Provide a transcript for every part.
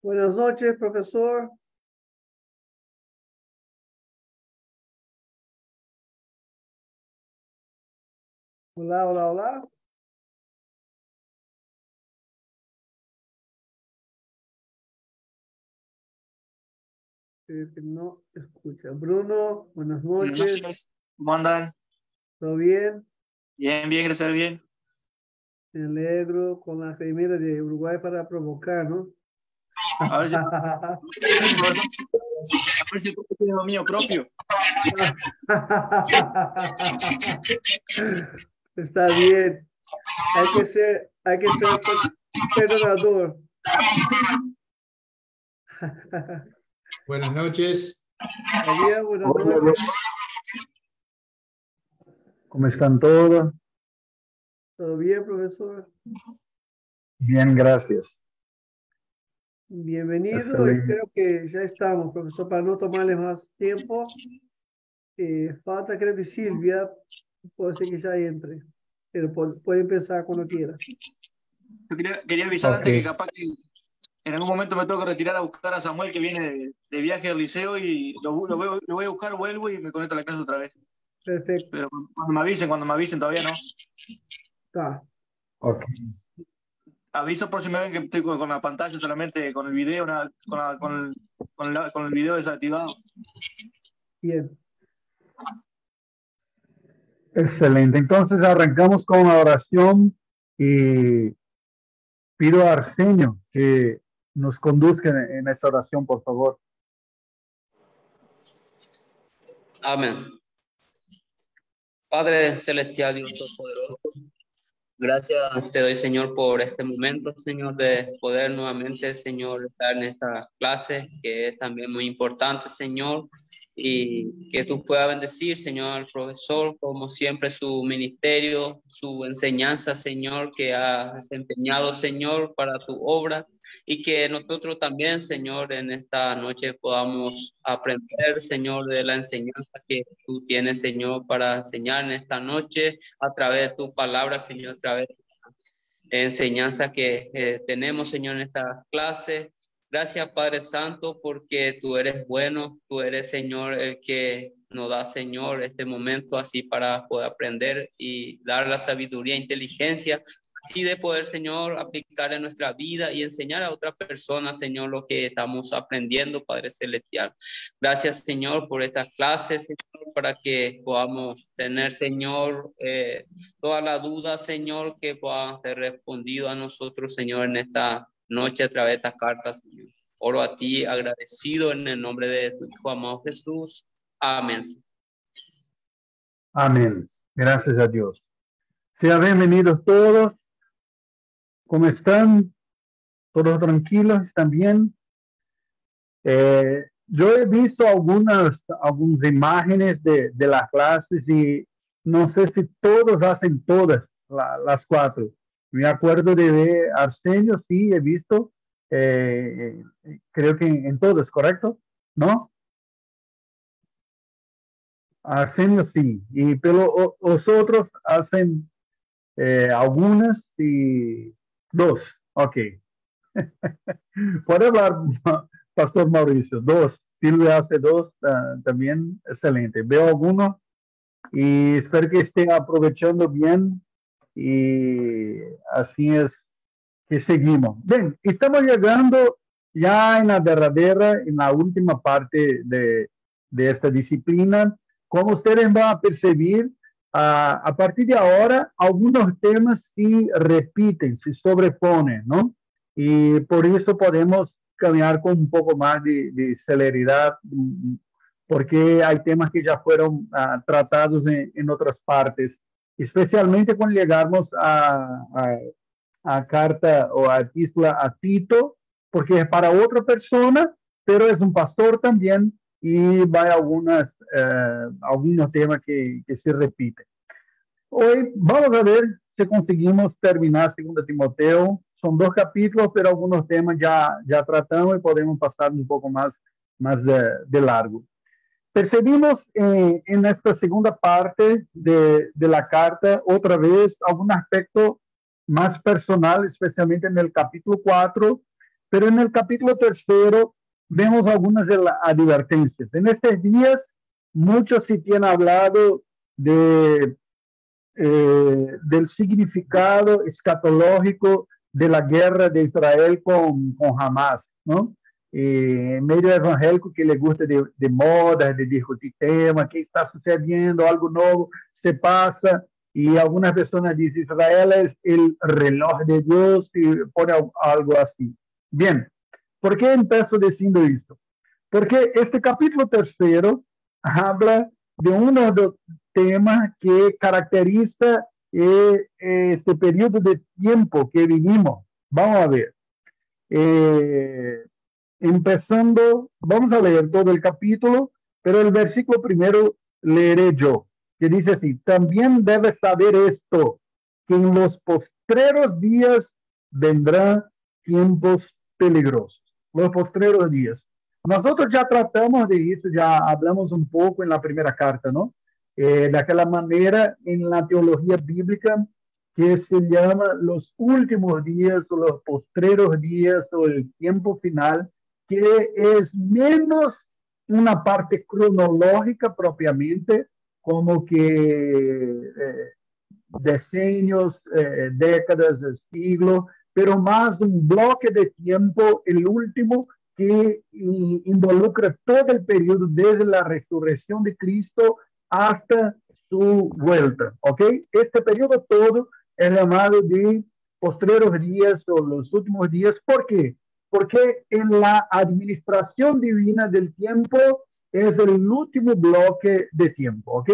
Buenas noches, profesor. Hola, hola, hola. Que no escucha. Bruno, buenas Buenas noches. noches, ¿cómo andan? ¿Todo bien? Bien, bien, gracias, bien. Me alegro con la remera de Uruguay para provocar, ¿no? A ver si, a ver si tiene lo mío propio. Está bien. Hay que ser perdonador. Buenas noches. Está bien, buenas Hola, noches. ¿cómo están todos? ¿Todo bien, profesor? Bien, gracias. Bienvenido. Excelente. Creo que ya estamos, profesor, para no tomarle más tiempo. Falta, creo que Silvia, puede ser que ya entre, pero puede empezar cuando quiera. Yo quería avisar Ok. antes que capaz que en algún momento me tengo que retirar a buscar a Samuel que viene de viaje al liceo y lo voy a buscar, vuelvo y me conecto a la clase otra vez. Perfecto. Pero cuando me avisen, todavía no. Está. Ok. Aviso por si me ven que estoy con la pantalla solamente, con el video, con el video desactivado. Bien. Excelente. Entonces arrancamos con la oración y pido a Arsenio que nos conduzca en esta oración, por favor. Amén. Padre celestial, Dios todopoderoso, gracias te doy, Señor, por este momento, Señor, de poder nuevamente, Señor, estar en esta clase que es también muy importante, Señor, y que tú puedas bendecir, Señor, al profesor, como siempre, su ministerio, su enseñanza, Señor, que ha desempeñado, Señor, para tu obra, y que nosotros también, Señor, en esta noche podamos aprender, Señor, de la enseñanza que tú tienes, Señor, para enseñar en esta noche a través de tu palabra, Señor, a través de la enseñanza que tenemos, Señor, en esta clase. Gracias, Padre Santo, porque tú eres bueno, tú eres, Señor, el que nos da, Señor, este momento así para poder aprender y dar la sabiduría e inteligencia, así de poder, Señor, aplicar en nuestra vida y enseñar a otra persona, Señor, lo que estamos aprendiendo, Padre Celestial. Gracias, Señor, por estas clases, Señor, para que podamos tener, Señor, toda la duda, Señor, que puedan ser respondido a nosotros, Señor, en esta noche a través de estas cartas, Señor. Oro a ti agradecido en el nombre de tu Hijo amado Jesús. Amén. Amén. Gracias a Dios. Sean bienvenidos todos. ¿Cómo están? ¿Todos tranquilos también? Yo he visto algunas imágenes de las clases y no sé si todos hacen todas las cuatro. Me acuerdo de ver Arsenio, sí, he visto, creo que en todas, ¿correcto? ¿No? Arsenio sí, pero los otros hacen algunas y dos, ok. Puede hablar, Pastor Mauricio, dos. Silvia hace dos también, excelente. Veo algunos y espero que esté aprovechando bien y así es que seguimos. Bien, estamos llegando ya en la derradera, en la última parte de esta disciplina. Como ustedes van a percibir, a partir de ahora, algunos temas sí repiten, se sobreponen, ¿no? Y por eso podemos caminar con un poco más de celeridad, porque hay temas que ya fueron tratados en otras partes, especialmente cuando llegamos a carta o a epístola a Tito, porque es para otra persona, pero es un pastor también y va a algunos temas que se repiten. Hoy vamos a ver si conseguimos terminar 2 Timoteo. Son 2 capítulos, pero algunos temas ya tratamos y podemos pasar un poco más de largo. Percibimos en esta segunda parte de la carta otra vez algún aspecto más personal, especialmente en el capítulo 4, Pero en el capítulo 3 vemos algunas de las advertencias. En estos días, muchos sí tienen hablado del significado escatológico de la guerra de Israel con Hamas, ¿no? Medio evangélico que le gusta de moda, de discutir temas, qué está sucediendo, algo nuevo se pasa, y algunas personas dicen Israel es el reloj de Dios y pone algo así. Bien, ¿por qué empiezo diciendo esto? Porque este capítulo 3 habla de uno de los temas que caracteriza este periodo de tiempo que vivimos. Vamos a ver. Empezando, vamos a leer todo el capítulo, pero el versículo primero leeré yo, que dice así: también debes saber esto, que en los postreros días vendrán tiempos peligrosos. Los postreros días. Nosotros ya tratamos de eso, ya hablamos un poco en la primera carta, ¿no? De aquella manera en la teología bíblica que se llama los últimos días o los postreros días o el tiempo final, que es menos una parte cronológica propiamente, como que decenios, décadas, siglos, pero más un bloque de tiempo, el último, que involucra todo el periodo desde la resurrección de Cristo hasta su vuelta, ¿ok? Este periodo todo es llamado de postreros días o los últimos días. ¿Por qué? Porque en la administración divina del tiempo es el último bloque de tiempo, ¿ok?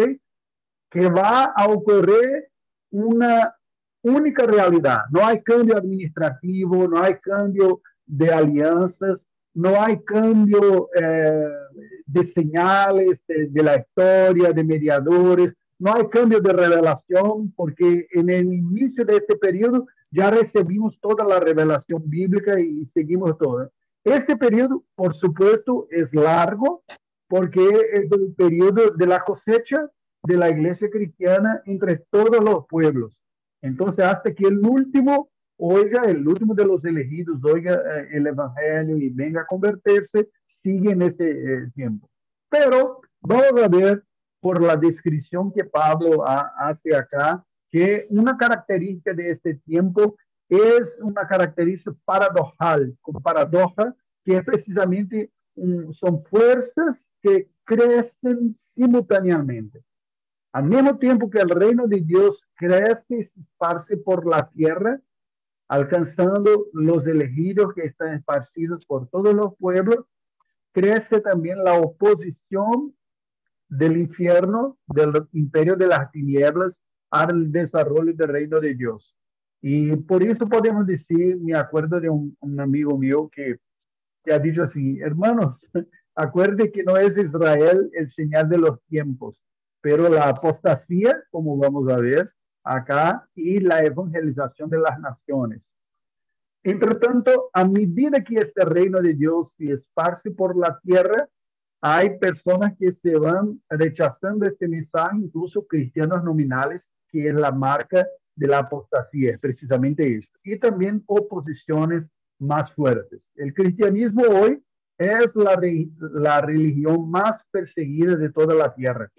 Que va a ocurrir una única realidad. No hay cambio administrativo, no hay cambio de alianzas, no hay cambio de señales de la historia, de mediadores, no hay cambio de revelación, porque en el inicio de este periodo ya recibimos toda la revelación bíblica y seguimos todo. Este periodo, por supuesto, es largo, porque es el periodo de la cosecha de la iglesia cristiana entre todos los pueblos. Entonces, hasta que el último oiga, el último de los elegidos, oiga el evangelio y venga a convertirse, sigue en este tiempo. Pero vamos a ver por la descripción que Pablo hace acá, que una característica de este tiempo es una característica paradojal, con paradoja, que es precisamente son fuerzas que crecen simultáneamente. Al mismo tiempo que el reino de Dios crece y se esparce por la tierra, alcanzando los elegidos que están esparcidos por todos los pueblos, crece también la oposición del infierno, del imperio de las tinieblas, al desarrollo del reino de Dios. Y por eso podemos decir, me acuerdo de un amigo mío que ha dicho así: hermanos, acuérdense que no es Israel el señal de los tiempos, pero la apostasía, como vamos a ver acá, y la evangelización de las naciones. Entre tanto, a medida que este reino de Dios se esparce por la tierra, hay personas que se van rechazando este mensaje, incluso cristianos nominales, que es la marca de la apostasía, es precisamente esto. Y también oposiciones más fuertes. El cristianismo hoy es la religión más perseguida de toda la tierra.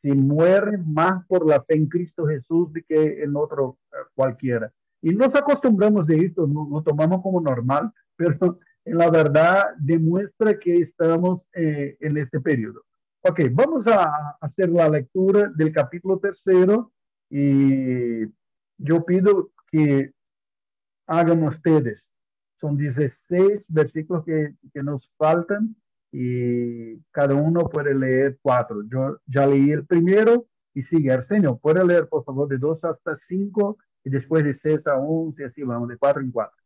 Se muere más por la fe en Cristo Jesús de que en otro cualquiera. Y nos acostumbramos de esto, nos tomamos como normal, pero en la verdad demuestra que estamos en este periodo. Ok, vamos a hacer la lectura del capítulo 3 y yo pido que hagan ustedes. Son 16 versículos que nos faltan y cada uno puede leer 4. Yo ya leí el primero y sigue. Arsenio, ¿puede leer por favor de 2 hasta 5 y después de 6 a 11 y así vamos, de 4 en 4?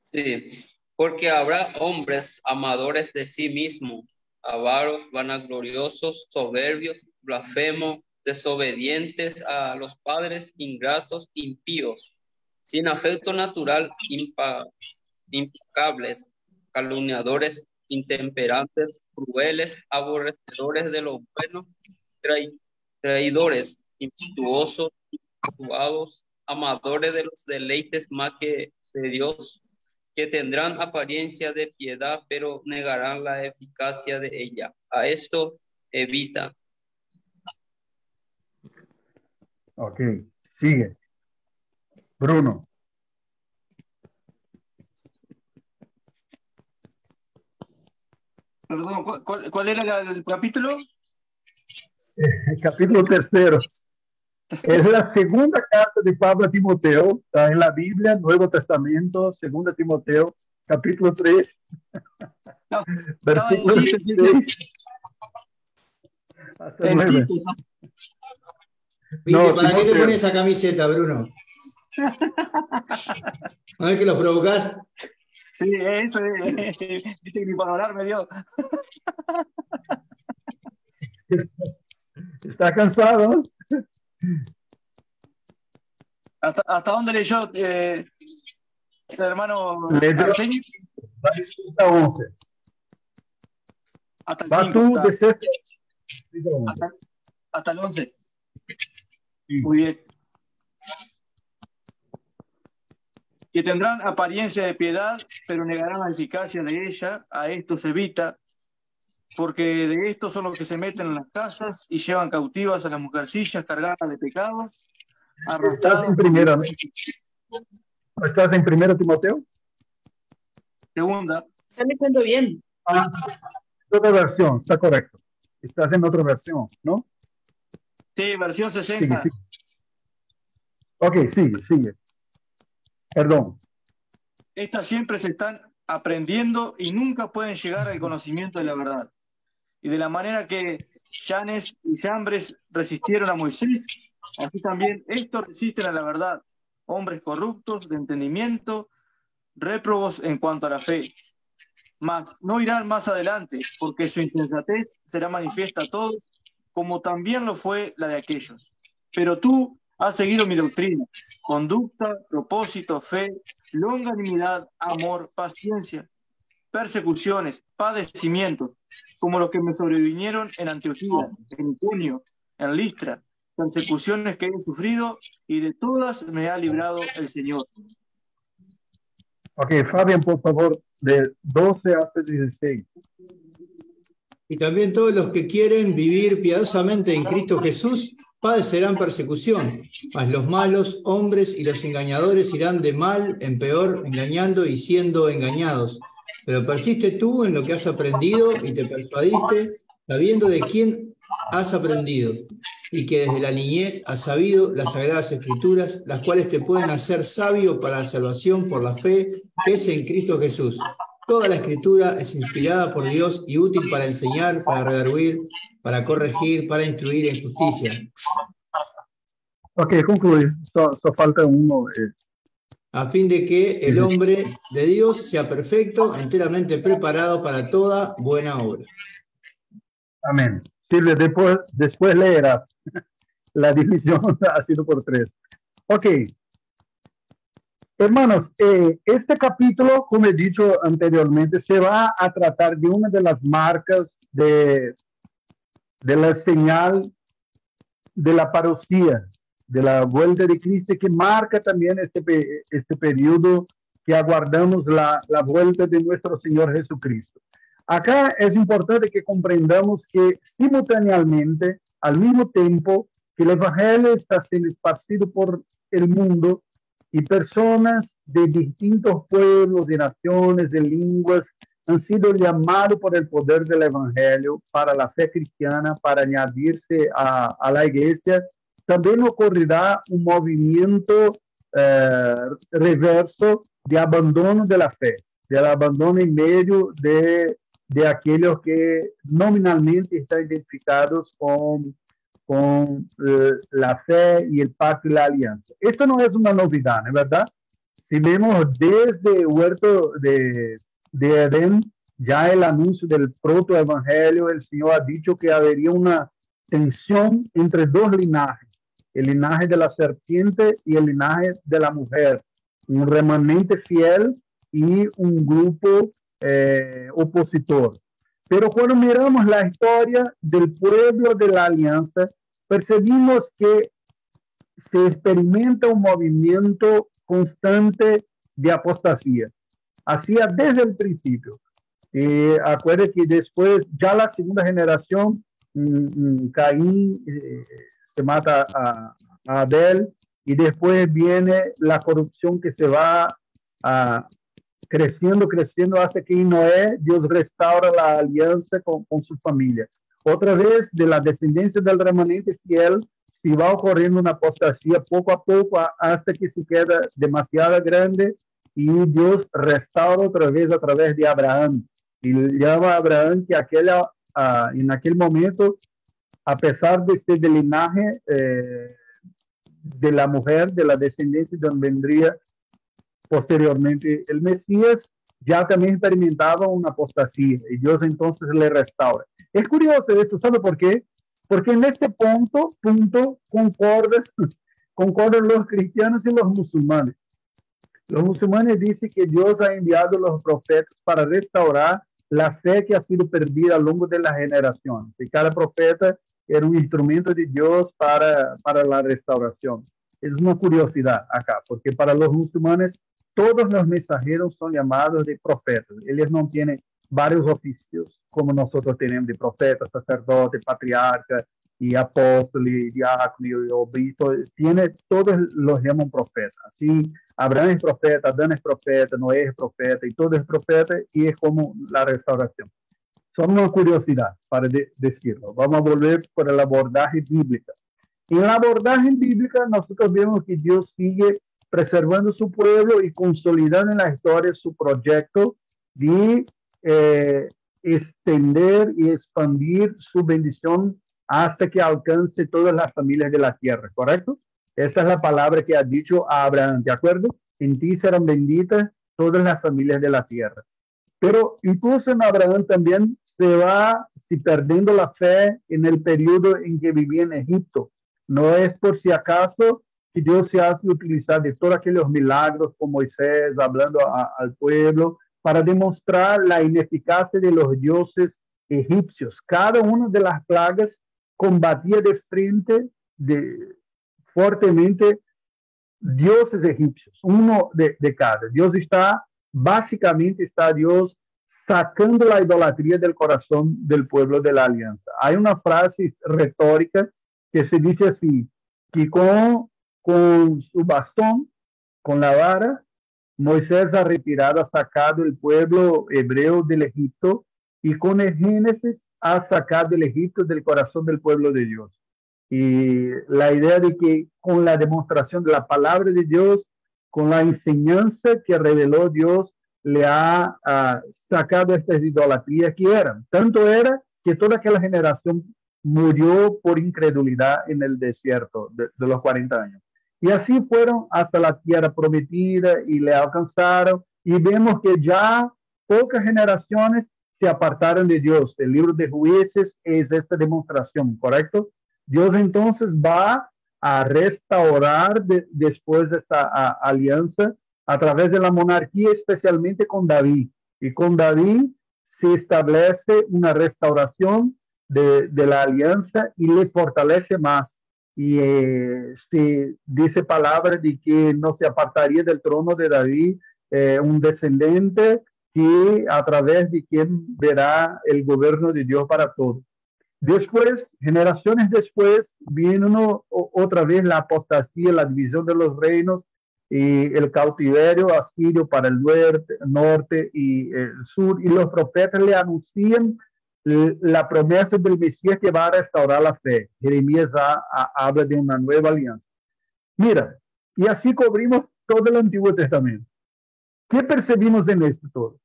Sí, porque habrá hombres amadores de sí mismos, avaros, vanagloriosos, soberbios, blasfemos, desobedientes a los padres, ingratos, impíos, sin afecto natural, implacables, calumniadores, intemperantes, crueles, aborrecedores de lo bueno, traidores, impetuosos, infatuados, amadores de los deleites más que de Dios, que tendrán apariencia de piedad, pero negarán la eficacia de ella. A esto evita. Ok, sigue. Bruno. Perdón, ¿cuál era el capítulo? Capítulo 3. Es la segunda carta de Pablo a Timoteo. Está en la Biblia, Nuevo Testamento, 2 Timoteo, capítulo 3. No, Versículo sí, 16 hasta el 9. Tito. ¿Viste? No, ¿Para qué te Timoteo. pones esa camiseta, Bruno? ¿No ves que los provocás? Sí, eso es. Viste que ni para orar me dio. ¿Está cansado? ¿Hasta dónde leyó el hermano Leyó Arsenio? hasta 11. Hasta el Va 5. tú de sexto. Hasta el 11. Sí. Muy bien. Que tendrán apariencia de piedad, pero negarán la eficacia de ella. A esto se evita, porque de estos son los que se meten en las casas y llevan cautivas a las mujercillas cargadas de pecados, arrastradas. ¿Estás en 1 Timoteo? Segunda. Está leyendo bien. Otra versión, está correcto. Estás en otra versión, ¿no? Sí, versión 60. Sigue. Ok, sigue. Perdón. Estas siempre se están aprendiendo y nunca pueden llegar al conocimiento de la verdad. Y de la manera que Janes y Jambres resistieron a Moisés, así también estos resisten a la verdad, hombres corruptos de entendimiento, réprobos en cuanto a la fe. Mas no irán más adelante, porque su insensatez será manifiesta a todos, como también lo fue la de aquellos. Pero tú has seguido mi doctrina, conducta, propósito, fe, longanimidad, amor, paciencia, persecuciones, padecimientos, como los que me sobrevinieron en Antioquía, en Iconio, en Listra, persecuciones que he sufrido, y de todas me ha librado el Señor. Ok, Fabián, por favor, de 12 hasta 16. Y también todos los que quieren vivir piadosamente en Cristo Jesús padecerán persecución, mas los malos hombres y los engañadores irán de mal en peor, engañando y siendo engañados. Pero persiste tú en lo que has aprendido y te persuadiste, sabiendo de quién has aprendido, y que desde la niñez has sabido las Sagradas Escrituras, las cuales te pueden hacer sabio para la salvación por la fe que es en Cristo Jesús. Toda la Escritura es inspirada por Dios y útil para enseñar, para redarguir, para corregir, para instruir en justicia. Ok, concluye. Só falta uno. A fin de que el hombre de Dios sea perfecto, enteramente preparado para toda buena obra. Amén. Silvia, después leerás. La división ha sido por 3. Ok. Hermanos, este capítulo, como he dicho anteriormente, se va a tratar de una de las marcas de la señal de la parucía, de la vuelta de Cristo, que marca también este periodo que aguardamos la vuelta de nuestro Señor Jesucristo. Acá es importante que comprendamos que simultáneamente, al mismo tiempo que el Evangelio está siendo esparcido por el mundo y personas de distintos pueblos, de naciones, de lenguas, han sido llamados por el poder del Evangelio para la fe cristiana, para añadirse a la iglesia, también ocurrirá un movimiento reverso de abandono de la fe, del abandono en medio de aquellos que nominalmente están identificados con la fe y el pacto y la alianza. Esto no es una novedad, ¿no es verdad? Si vemos desde el huerto de Edén, ya el anuncio del protoevangelio, el Señor ha dicho que habría una tensión entre dos linajes, el linaje de la serpiente y el linaje de la mujer, un remanente fiel y un grupo opositor. Pero cuando miramos la historia del pueblo de la alianza, percibimos que se experimenta un movimiento constante de apostasía. Hacía desde el principio. Acuérdense que después, ya la segunda generación, Caín se mata a Abel, y después viene la corrupción que se va creciendo hasta que en Noé Dios restaura la alianza con su familia. Otra vez, de la descendencia del remanente fiel, se va ocurriendo una apostasía poco a poco hasta que se queda demasiado grande y Dios restaura otra vez a través de Abraham. Y llama a Abraham que en aquel momento, a pesar de ser del linaje de la mujer, de la descendencia donde vendría posteriormente el Mesías, ya también experimentaba una apostasía y Dios entonces le restaura. Es curioso esto, ¿sabe por qué? Porque en este punto concordan los cristianos y los musulmanes. Los musulmanes dicen que Dios ha enviado a los profetas para restaurar la fe que ha sido perdida a lo largo de las generaciones. Y cada profeta era un instrumento de Dios para la restauración. Es una curiosidad acá, porque para los musulmanes todos los mensajeros son llamados de profetas. Ellos no tienen varios oficios como nosotros tenemos de profeta, sacerdote, patriarca y apóstol y diácono y obispo. Todos los llaman profetas. Así, Abraham es profeta, Adán es profeta, Noé es profeta y todo es profeta, y es como la restauración. Son una curiosidad para decirlo. Vamos a volver por el abordaje bíblico. En el abordaje bíblico nosotros vemos que Dios sigue preservando su pueblo y consolidando en la historia su proyecto de extender y expandir su bendición hasta que alcance todas las familias de la tierra, ¿correcto? Esta es la palabra que ha dicho a Abraham, ¿de acuerdo? En ti serán benditas todas las familias de la tierra. Pero incluso en Abraham también se va perdiendo la fe en el periodo en que vivía en Egipto. No es por si acaso que Dios se hace utilizar de todos aquellos milagros con Moisés hablando al pueblo para demostrar la ineficacia de los dioses egipcios. Cada una de las plagas combatía de frente fuertemente dioses egipcios, uno de cada. Básicamente está Dios sacando la idolatría del corazón del pueblo de la alianza. Hay una frase retórica que se dice así, que con su bastón, con la vara, Moisés ha retirado, ha sacado el pueblo hebreo del Egipto, y con el Génesis ha sacado el Egipto del corazón del pueblo de Dios. Y la idea de que con la demostración de la palabra de Dios, con la enseñanza que reveló Dios, le ha sacado estas idolatrías que eran. Tanto era que toda aquella generación murió por incredulidad en el desierto de los 40 años. Y así fueron hasta la tierra prometida y le alcanzaron. Y vemos que ya pocas generaciones se apartaron de Dios. El libro de Jueces es esta demostración, ¿correcto? Dios entonces va a restaurar después de esta alianza a través de la monarquía, especialmente con David. Y con David se establece una restauración de la alianza y le fortalece más. Y se dice palabra de que no se apartaría del trono de David un descendiente que a través de quien verá el gobierno de Dios para todos. Después, generaciones después, viene otra vez la apostasía, la división de los reinos y el cautiverio asirio para el norte y el sur, y los profetas le anuncian la promesa del Mesías que va a restaurar la fe. Jeremías habla de una nueva alianza. Mira, y así cubrimos todo el Antiguo Testamento. ¿Qué percibimos en esto todo?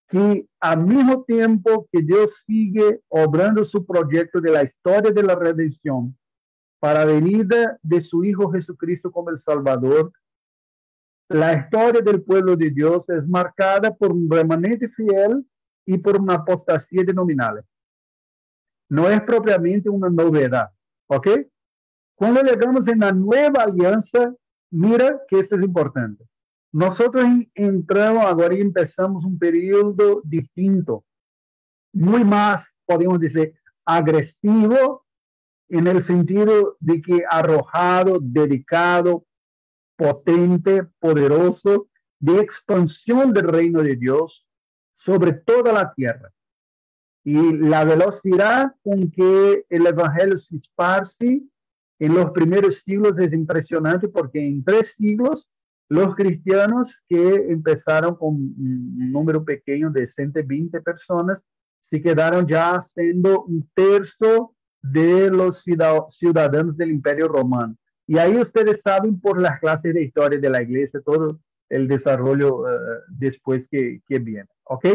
Que al mismo tiempo que Dios sigue obrando su proyecto de la historia de la redención para la venida de su Hijo Jesucristo como el Salvador, la historia del pueblo de Dios es marcada por un remanente fiel y por una apostasía denominal. No es propiamente una novedad, ¿ok? Cuando llegamos en la nueva alianza, mira que esto es importante. Nosotros entramos ahora y empezamos un periodo distinto, muy más, podemos decir, agresivo, en el sentido de que arrojado, dedicado, potente, poderoso, de expansión del reino de Dios sobre toda la tierra. Y la velocidad con que el evangelio se esparce en los primeros siglos es impresionante, porque en 3 siglos los cristianos que empezaron con un número pequeño de 120 personas se quedaron ya siendo 1/3 de los ciudadanos del Imperio Romano. Y ahí ustedes saben por las clases de historia de la iglesia todo el desarrollo después que viene. ¿Ok?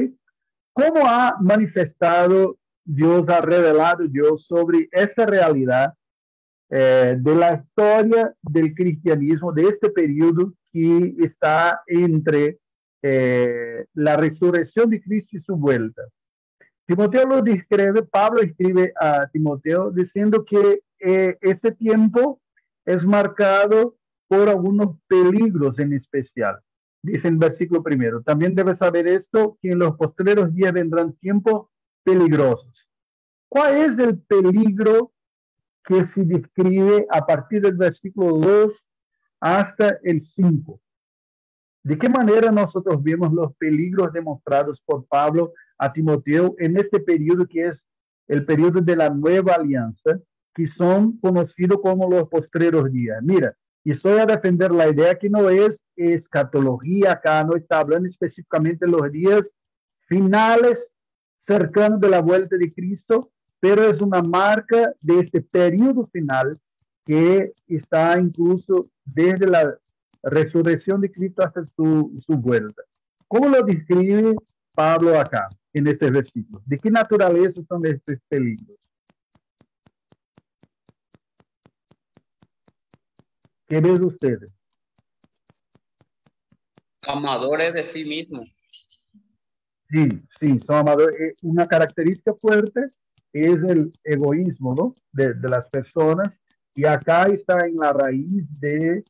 ¿Cómo ha manifestado Dios, ha revelado Dios sobre esa realidad de la historia del cristianismo, de este periodo que está entre la resurrección de Cristo y su vuelta? Timoteo lo describe, Pablo escribe a Timoteo diciendo que este tiempo es marcado por algunos peligros en especial. Dice en versículo 1, también debes saber esto, que en los postreros días vendrán tiempos peligrosos. ¿Cuál es el peligro que se describe a partir del versículo 2 hasta el 5? ¿De qué manera nosotros vemos los peligros demostrados por Pablo a Timoteo en este periodo que es el periodo de la nueva alianza, que son conocidos como los postreros días? Mira, y estoy a defender la idea que no es escatología acá, no está hablando específicamente de los días finales cercanos de la vuelta de Cristo, pero es una marca de este periodo final que está incluso desde la resurrección de Cristo hasta su vuelta. ¿Cómo lo describe Pablo acá en este versículo? ¿De qué naturaleza son estos peligros? ¿Qué ven ustedes? Amadores de sí mismos. Sí, son amadores. Una característica fuerte es el egoísmo, ¿no? de las personas, y acá está en la raíz de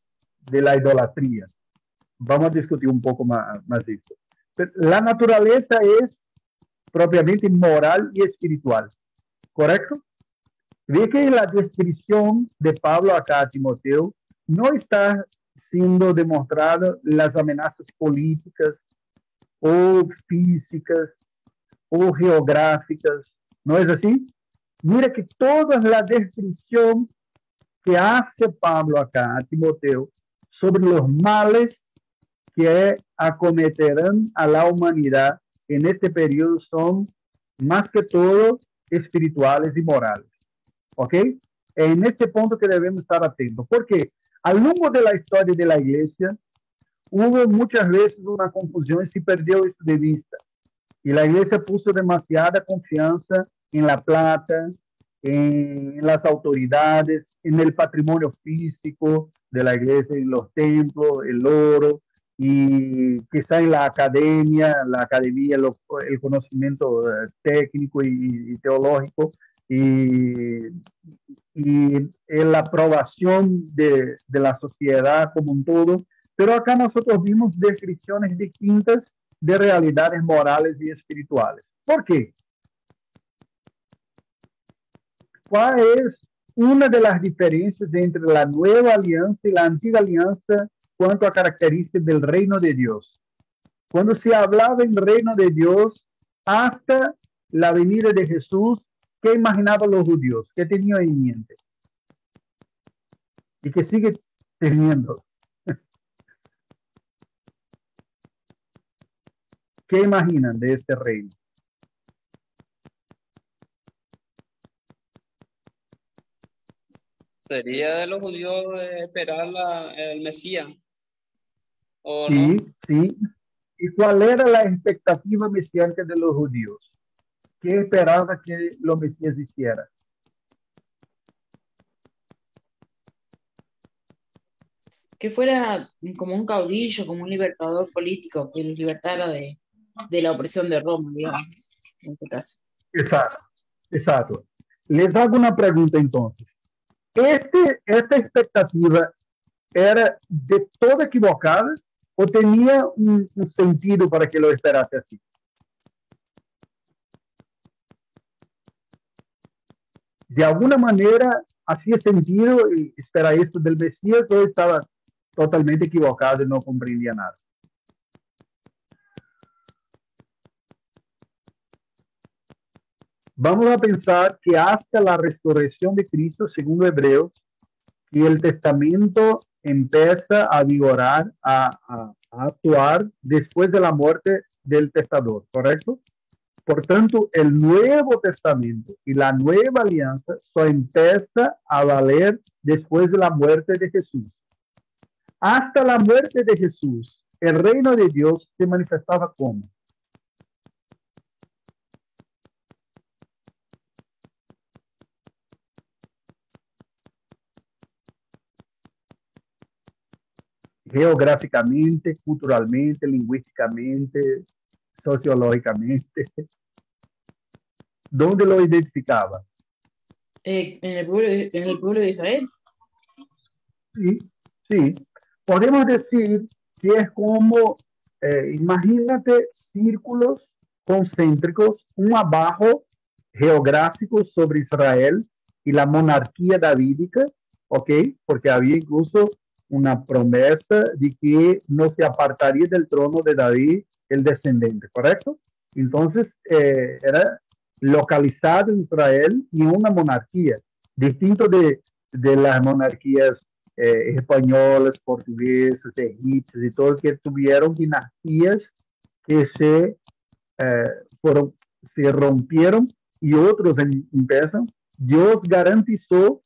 la idolatría. Vamos a discutir un poco más de esto. La naturaleza es propiamente moral y espiritual, ¿correcto? Ve que en la descripción de Pablo acá a Timoteo no está siendo demostradas las amenazas políticas o físicas o geográficas, ¿no es así? Mira que toda la descripción que hace Pablo acá a Timoteo sobre los males que acometerán a la humanidad en este periodo son más que todo espirituales y morales. ¿Ok? En este punto que debemos estar atentos, porque a lo largo de la historia de la iglesia hubo muchas veces una confusión y se perdió esto de vista. Y la iglesia puso demasiada confianza en la plata, en las autoridades, en el patrimonio físico de la iglesia, en los templos, el oro, y quizá en la academia, el conocimiento técnico y teológico, y en la aprobación de la sociedad como un todo. Pero acá nosotros vimos descripciones distintas de realidades morales y espirituales. ¿Por qué? ¿Cuál es una de las diferencias entre la nueva alianza y la antigua alianza cuanto a características del reino de Dios? Cuando se hablaba del reino de Dios hasta la venida de Jesús, ¿qué imaginaban los judíos? ¿Qué tenían en mente? Y que sigue teniendo. ¿Qué imaginan de este reino? Sería de los judíos esperar el Mesías. ¿O sí, no? Sí. ¿Y cuál era la expectativa mesiánica de los judíos? ¿Qué esperaba que los Mesías hiciera? Que fuera como un caudillo, como un libertador político, que los libertara de la opresión de Roma, digamos, en este caso. Exacto. Les hago una pregunta entonces. ¿Esta expectativa era de todo equivocada o tenía un sentido para que lo esperase así? De alguna manera hacía sentido esperar esto del Mesías, o estaba totalmente equivocado y no comprendía nada. vamos a pensar que hasta la resurrección de Cristo, según Hebreos, que el testamento empieza a vigorar, a actuar después de la muerte del testador, ¿correcto? Por tanto, el Nuevo Testamento y la nueva alianza solo empieza a valer después de la muerte de Jesús. Hasta la muerte de Jesús, el reino de Dios se manifestaba como geográficamente, culturalmente, lingüísticamente, sociológicamente. ¿Dónde lo identificaba? En el pueblo de Israel. Sí, sí. Podemos decir que es como, imagínate círculos concéntricos, un abajo geográfico sobre Israel y la monarquía davídica, ¿ok? Porque había incluso una promesa de que no se apartaría del trono de David el descendente, ¿correcto? Entonces, era localizado en Israel y una monarquía, distinto de las monarquías españolas, portuguesas, egipcias y todos que tuvieron dinastías que se rompieron y otros empiezan. Dios garantizó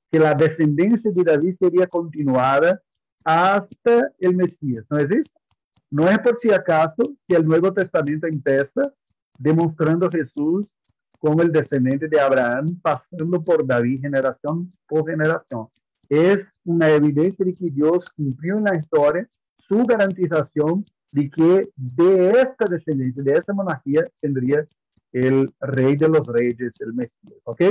que la descendencia de David sería continuada hasta el Mesías, ¿no es eso? No es por si acaso que el Nuevo Testamento empieza demostrando a Jesús como el descendiente de Abraham, pasando por David generación por generación. Es una evidencia de que Dios cumplió en la historia su garantización de que de esta descendencia, de esta monarquía, tendría el rey de los reyes, el Mesías. ¿Ok?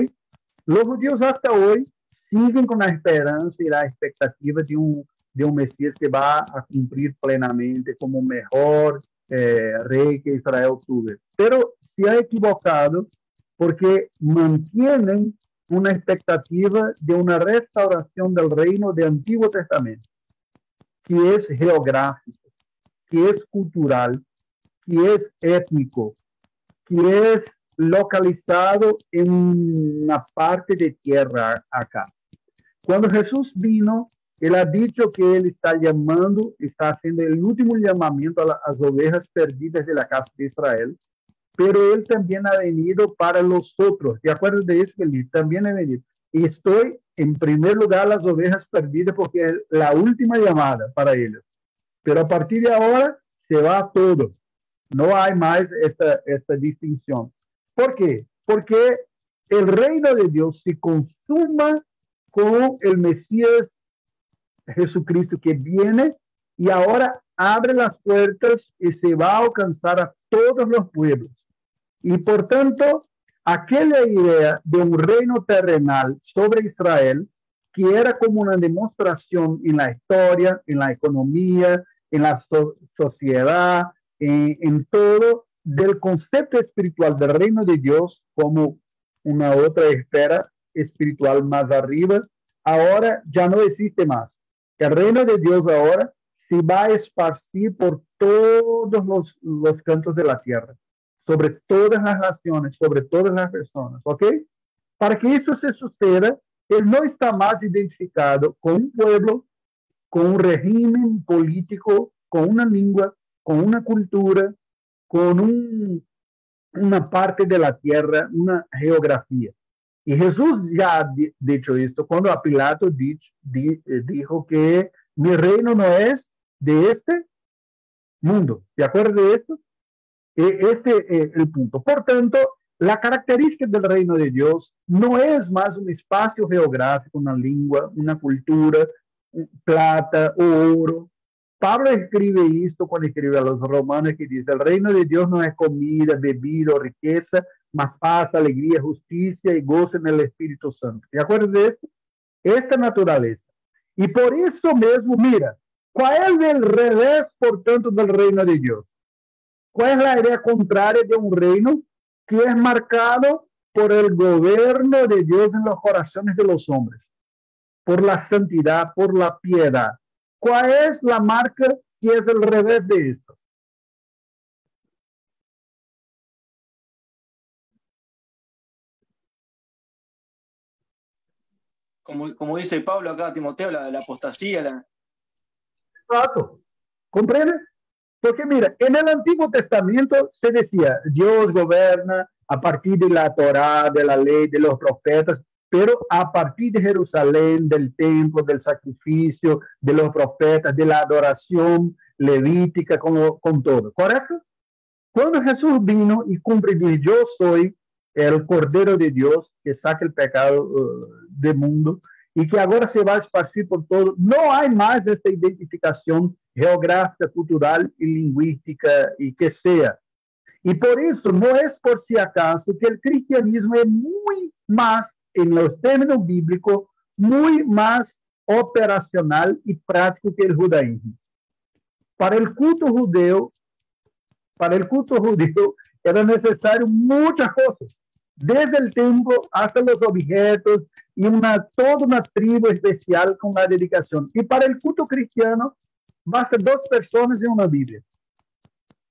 Los judíos hasta hoy siguen con la esperanza y la expectativa de un Mesías que va a cumplir plenamente como mejor rey que Israel tuvo. Pero se ha equivocado porque mantienen una expectativa de una restauración del reino del Antiguo Testamento, que es geográfico, que es cultural, que es étnico, que es localizado en una parte de tierra acá. Cuando Jesús vino, Él ha dicho que Él está llamando, está haciendo el último llamamiento a las ovejas perdidas de la casa de Israel, pero Él también ha venido para los otros. ¿De acuerdo de eso? Él también ha venido. Y estoy en primer lugar a las ovejas perdidas porque es la última llamada para ellos. Pero a partir de ahora se va a todo. No hay más esta distinción. ¿Por qué? Porque el reino de Dios se consuma con el Mesías Jesucristo que viene y ahora abre las puertas y se va a alcanzar a todos los pueblos. Y por tanto, aquella idea de un reino terrenal sobre Israel, que era como una demostración en la historia, en la economía, en la sociedad, en todo, del concepto espiritual del reino de Dios como una otra esfera espiritual más arriba, ahora ya no existe más. El reino de Dios ahora se va a esparcir por todos los cantos de la tierra, sobre todas las naciones, sobre todas las personas, ¿ok? Para que eso se suceda, Él no está más identificado con un pueblo, con un régimen político, con una lengua, con una cultura, con una parte de la tierra, una geografía. Y Jesús ya ha dicho esto cuando a Pilato dijo que mi reino no es de este mundo. ¿De acuerdo de esto? Ese es el punto. Por tanto, la característica del reino de Dios no es más un espacio geográfico, una lengua, una cultura, plata o oro. Pablo escribe esto cuando escribe a los romanos, que dice, el reino de Dios no es comida, bebida o riqueza, mas paz, alegría, justicia y gozo en el Espíritu Santo. ¿De acuerdo de esto? Esta naturaleza. Y por eso mismo, mira, ¿cuál es el revés, por tanto, del reino de Dios? ¿Cuál es la idea contraria de un reino que es marcado por el gobierno de Dios en los corazones de los hombres? Por la santidad, por la piedad. ¿Cuál es la marca que es el revés de esto? como dice Pablo acá a Timoteo, la apostasía. Exacto. ¿Comprende? Porque mira, en el Antiguo Testamento se decía, Dios gobierna a partir de la Torá, de la ley, de los profetas, pero a partir de Jerusalén, del templo, del sacrificio, de los profetas, de la adoración levítica, con todo, ¿correcto? Cuando Jesús vino y cumple y dice, yo soy el Cordero de Dios que saca el pecado del mundo y que ahora se va a esparcir por todo, no hay más esta identificación geográfica, cultural y lingüística y que sea. Y por eso no es por si acaso que el cristianismo es muy más, en los términos bíblicos, muy más operacional y práctico que el judaísmo. Para el culto judío era necesario muchas cosas, desde el templo hasta los objetos y toda una tribu especial con la dedicación. Y para el culto cristiano, basta 2 personas y una Biblia.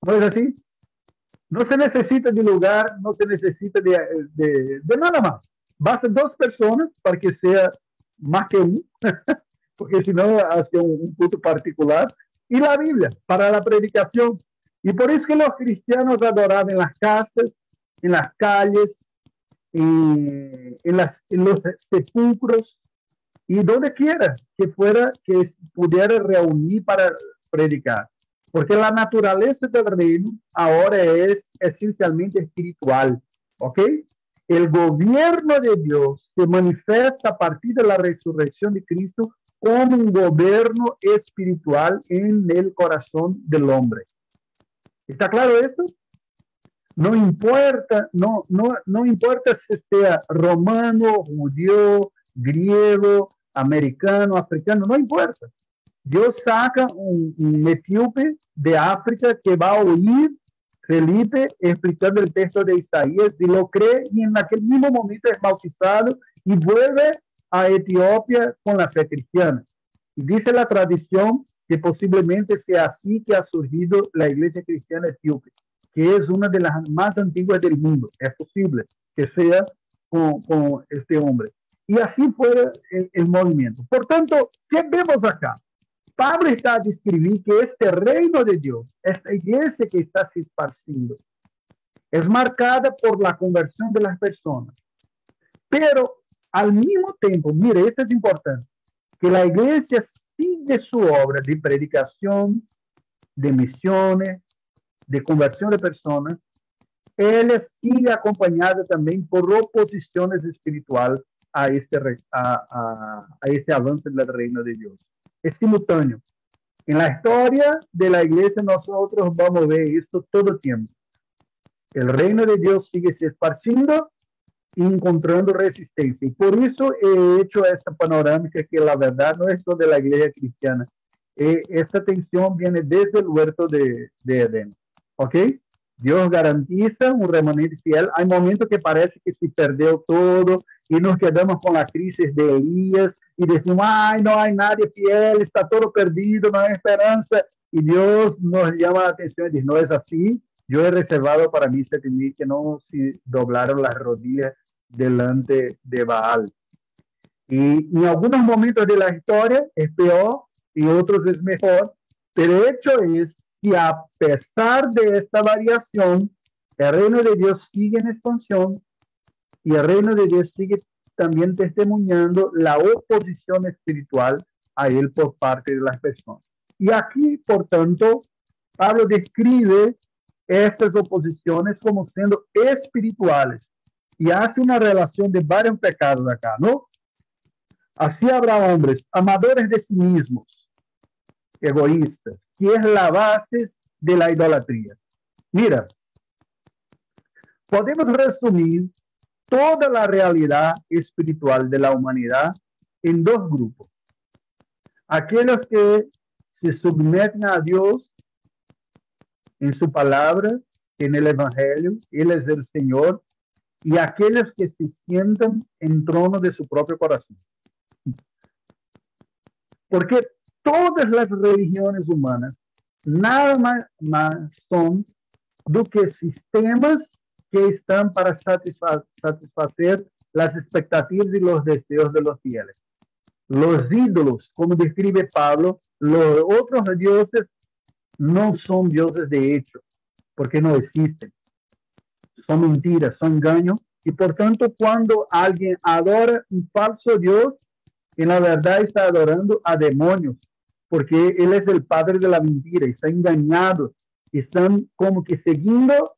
¿No es así? No se necesita de lugar, no se necesita de nada más. Basta 2 personas para que sea más que uno, porque si no hace un culto particular. Y la Biblia para la predicación. Y por eso que los cristianos adoraban en las casas, en las calles, en los sepulcros y donde quiera que fuera que pudiera reunir para predicar. Porque la naturaleza del reino ahora es esencialmente espiritual, ¿ok? El gobierno de Dios se manifiesta a partir de la resurrección de Cristo como un gobierno espiritual en el corazón del hombre. ¿Está claro esto? No importa si sea romano, judío, griego, americano, africano, no importa. Dios saca un etíope de África que va a oír Felipe explicando el texto de Isaías y lo cree y en aquel mismo momento es bautizado y vuelve a Etiopía con la fe cristiana. Y dice la tradición que posiblemente sea así que ha surgido la iglesia cristiana etíope, que es una de las más antiguas del mundo. Es posible que sea con este hombre. Y así fue el movimiento. Por tanto, ¿qué vemos acá? Pablo está a describir que este reino de Dios, esta iglesia que está se esparciendo, es marcada por la conversión de las personas. Pero al mismo tiempo, mire, esto es importante, que la iglesia sigue su obra de predicación, de misiones, de conversión de personas. Ella sigue acompañada también por oposiciones espirituales a este avance del reino de Dios. Es simultáneo. En la historia de la iglesia nosotros vamos a ver esto todo el tiempo. El reino de Dios sigue se esparciendo y encontrando resistencia. Y por eso he hecho esta panorámica que la verdad no es de la iglesia cristiana. Esta tensión viene desde el huerto de Edén. ¿Ok? Dios garantiza un remanente fiel. Hay momentos que parece que se perdió todo y nos quedamos con la crisis de Elías y decimos, ay, no hay nadie fiel, está todo perdido, no hay esperanza. Y Dios nos llama la atención y dice, no es así. Yo he reservado para mí 7,000 que no se doblaron las rodillas delante de Baal. Y en algunos momentos de la historia es peor y otros es mejor, pero el hecho es que a pesar de esta variación, el reino de Dios sigue en expansión y el reino de Dios sigue también testimoniando la oposición espiritual a él por parte de las personas. Y aquí, por tanto, Pablo describe estas oposiciones como siendo espirituales y hace una relación de varios pecados acá, ¿no? Así habrá hombres amadores de sí mismos, egoístas, que es la base de la idolatría. Mira, podemos resumir toda la realidad espiritual de la humanidad en 2 grupos. Aquellos que se someten a Dios en su palabra, en el Evangelio, Él es el Señor, y aquellos que se sientan en trono de su propio corazón. Porque todas las religiones humanas nada más son do que sistemas que están para satisfacer las expectativas y los deseos de los fieles. Los ídolos, como describe Pablo, los otros dioses no son dioses de hecho, porque no existen. Son mentiras, son engaños. Y por tanto, cuando alguien adora un falso Dios, en la verdad está adorando a demonios, porque él es el padre de la mentira, están engañados, están como que siguiendo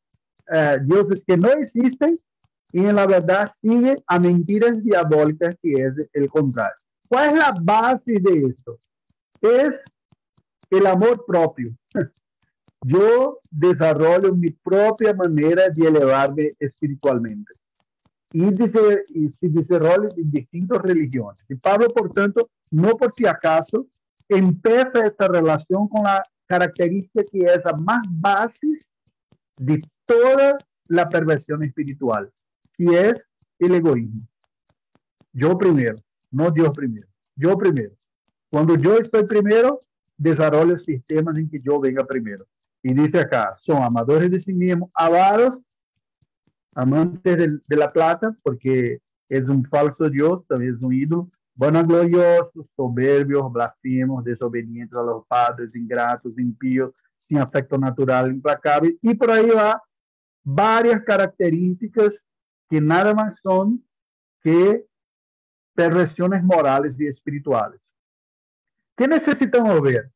dioses que no existen y en la verdad sigue a mentiras diabólicas, que es el contrario. ¿Cuál es la base de esto? Es el amor propio. Yo desarrollo mi propia manera de elevarme espiritualmente y se desarrolla en distintas religiones. Y Pablo, por tanto, no por si acaso, empieza esta relación con la característica que es la más base de toda la perversión espiritual, que es el egoísmo. Yo primero, no Dios primero. Yo primero. Cuando yo estoy primero, desarrollo sistemas en que yo venga primero. Y dice acá, son amadores de sí mismos, avaros, amantes de la plata, porque es un falso Dios, también es un ídolo, vanagloriosos, soberbios, blasfemos, desobedientes a los padres, ingratos, impíos, sin afecto natural, implacables, y por ahí va varias características que nada más son que perversiones morales y espirituales. ¿Qué necesitamos ver?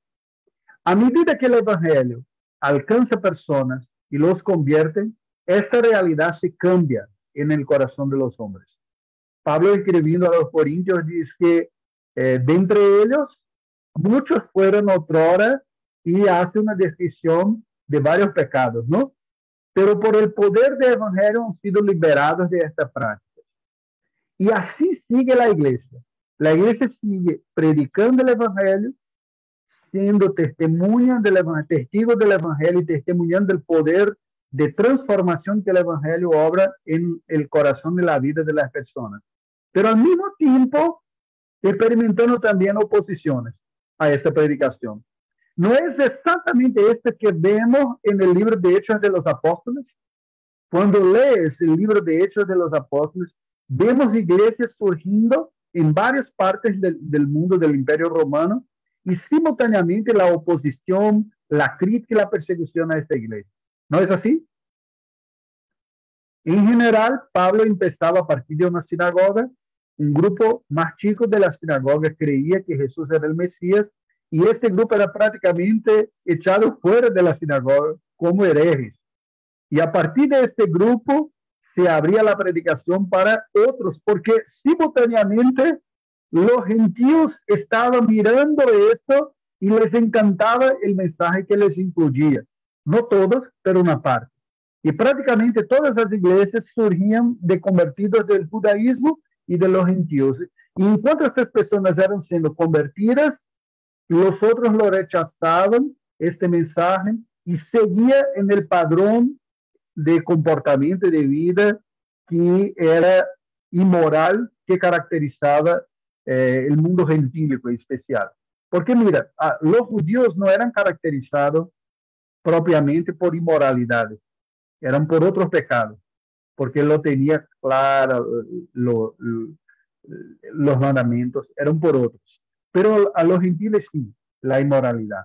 A medida que el Evangelio alcanza personas y los convierte, esta realidad se cambia en el corazón de los hombres. Pablo, escribiendo a los Corintios, dice que de entre ellos, muchos fueron otrora, y hace una descripción de varios pecados, ¿no? Pero por el poder del Evangelio han sido liberados de esta práctica. Y así sigue la iglesia. La iglesia sigue predicando el Evangelio, siendo testimonios del Evangelio, testigos del Evangelio y testimoniando del poder de transformación que el Evangelio obra en el corazón de la vida de las personas. Pero al mismo tiempo, experimentando también oposiciones a esta predicación. ¿No es exactamente esto que vemos en el libro de Hechos de los Apóstoles? Cuando lees el libro de Hechos de los Apóstoles, vemos iglesias surgiendo en varias partes del mundo del Imperio Romano y simultáneamente la oposición, la crítica y la persecución a esta iglesia. ¿No es así? En general, Pablo empezaba a partir de una sinagoga. Un grupo más chico de la sinagoga creía que Jesús era el Mesías y este grupo era prácticamente echado fuera de la sinagoga como herejes. Y a partir de este grupo se abría la predicación para otros, porque simultáneamente los gentiles estaban mirando esto y les encantaba el mensaje que les incluía. No todos, pero una parte. Y prácticamente todas las iglesias surgían de convertidos del judaísmo y de los gentiles. Y en cuanto estas personas eran siendo convertidas, los otros lo rechazaban, este mensaje, y seguía en el padrón de comportamiento y de vida que era inmoral, que caracterizaba el mundo gentílico especial. Porque mira, los judíos no eran caracterizados propiamente por inmoralidades, eran por otros pecados, porque lo tenía claro, los mandamientos eran por otros. Pero a los gentiles sí, la inmoralidad.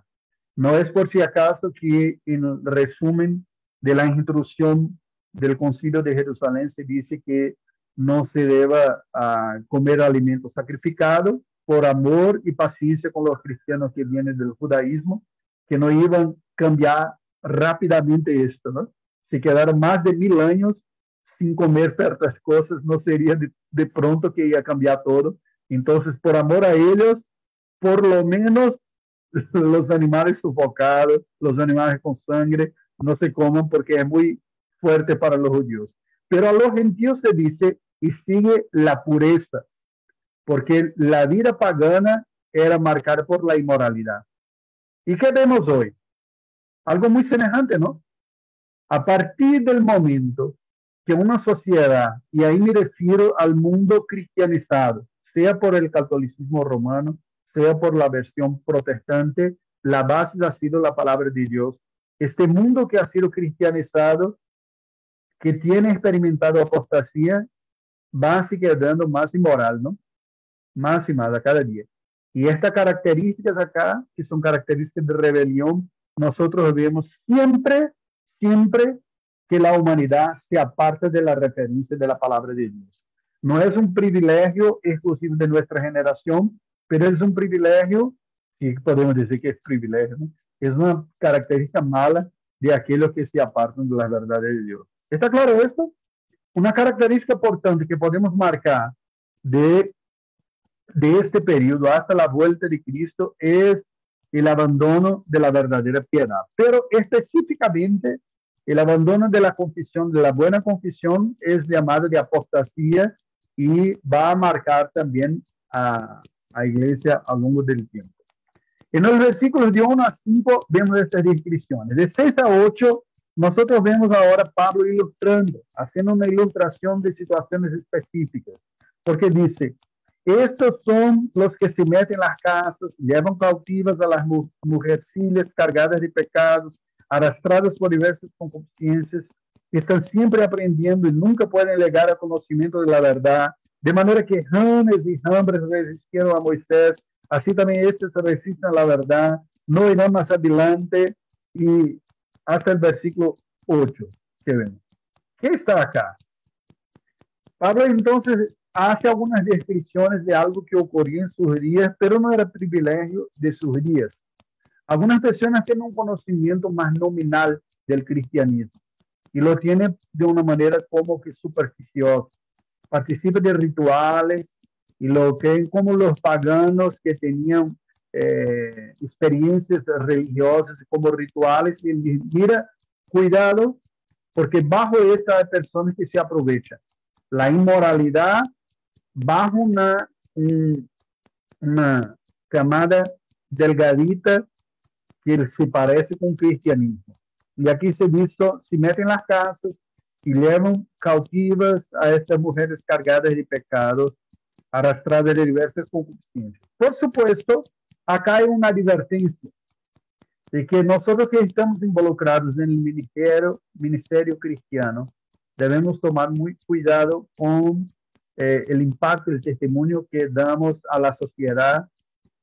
No es por si acaso que en resumen de la instrucción del Concilio de Jerusalén se dice que no se deba comer alimentos sacrificados por amor y paciencia con los cristianos que vienen del judaísmo, que no iban a cambiar rápidamente esto, ¿no? Se quedaron más de 1000 años sin comer ciertas cosas, no sería de pronto que iba a cambiar todo. Entonces, por amor a ellos, por lo menos los animales sufocados, los animales con sangre, no se coman porque es muy fuerte para los judíos. Pero a los gentiles se dice y sigue la pureza, porque la vida pagana era marcada por la inmoralidad. ¿Y qué vemos hoy? Algo muy semejante, ¿no? A partir del momento que una sociedad, y ahí me refiero al mundo cristianizado, sea por el catolicismo romano, sea por la versión protestante, la base ha sido la palabra de Dios. Este mundo que ha sido cristianizado, que tiene experimentado apostasía, va a seguir dando más inmoral, ¿no? más y más a cada día. Y estas características acá, que son características de rebelión, nosotros vemos siempre, siempre que la humanidad se aparta de la referencia de la palabra de Dios. No es un privilegio exclusivo de nuestra generación, pero es un privilegio, si podemos decir que es privilegio, ¿no? Es una característica mala de aquellos que se apartan de la verdad de Dios. ¿Está claro esto? Una característica importante que podemos marcar de este periodo hasta la vuelta de Cristo es el abandono de la verdadera piedad, pero específicamente el abandono de la confesión, de la buena confesión, es llamado de apostasía y va a marcar también a iglesia a lo largo del tiempo. En los versículos de 1 a 5 vemos estas descripciones. De 6 a 8, nosotros vemos ahora Pablo ilustrando, haciendo una ilustración de situaciones específicas, porque dice: estos son los que se meten en las casas, llevan cautivas a las mujercillas cargadas de pecados, arrastradas por diversas concupiscencias, están siempre aprendiendo y nunca pueden llegar al conocimiento de la verdad, de manera que Janes y Jambres resistieron a Moisés, así también estos resisten a la verdad, no irán más adelante, y hasta el versículo 8 que vemos. ¿Qué está acá? Pablo entonces hace algunas descripciones de algo que ocurría en sus días, pero no era privilegio de sus días. Algunas personas tienen un conocimiento más nominal del cristianismo y lo tienen de una manera como que superficiosa. Participan de rituales y lo que como los paganos que tenían experiencias religiosas como rituales, y mira, cuidado, porque bajo esta hay personas que se aprovechan. La inmoralidad bajo una camada delgadita que se parece con cristianismo. Y aquí se dice, se meten en las casas y llevan cautivas a estas mujeres cargadas de pecados, arrastradas de diversas concupiscencias. Por supuesto, acá hay una advertencia de que nosotros que estamos involucrados en el ministerio cristiano, debemos tomar muy cuidado con el impacto del testimonio que damos a la sociedad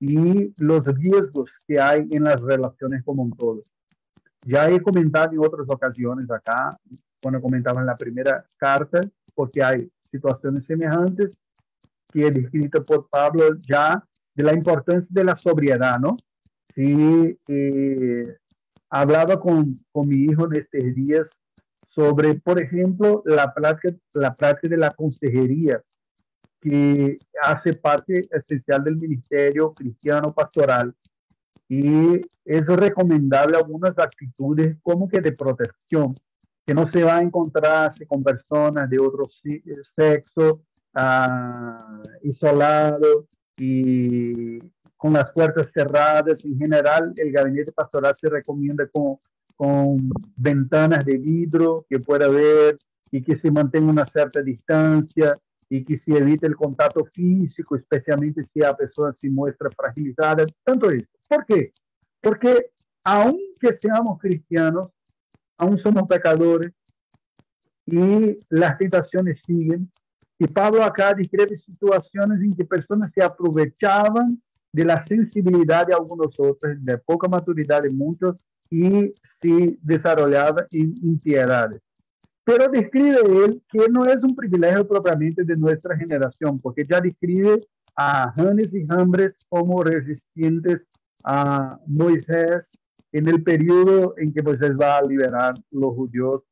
y los riesgos que hay en las relaciones como un todo. Ya he comentado en otras ocasiones acá, cuando comentaba en la primera carta, porque hay situaciones semejantes que he descrito por Pablo ya de la importancia de la sobriedad, ¿no? Sí, hablaba con mi hijo en estos días sobre, por ejemplo, la práctica de la consejería, que hace parte esencial del ministerio cristiano pastoral, y es recomendable algunas actitudes como que de protección, que no se va a encontrarse con personas de otro sexo, isolado y con las puertas cerradas. En general, el gabinete pastoral se recomienda con ventanas de vidrio que pueda ver y que se mantenga una cierta distancia y que se evite el contacto físico, especialmente si la persona se muestra fragilizada. Tanto esto. ¿Por qué? Porque aunque seamos cristianos, aún somos pecadores y las tentaciones siguen. Y Pablo acá describe situaciones en que personas se aprovechaban de la sensibilidad de algunos otros, de poca maturidad de muchos, y se desarrollaban en impiedades. Pero describe él que no es un privilegio propiamente de nuestra generación, porque ya describe a Janes y Jambres como resistentes a Moisés en el periodo en que Moisés va a liberar a los judíos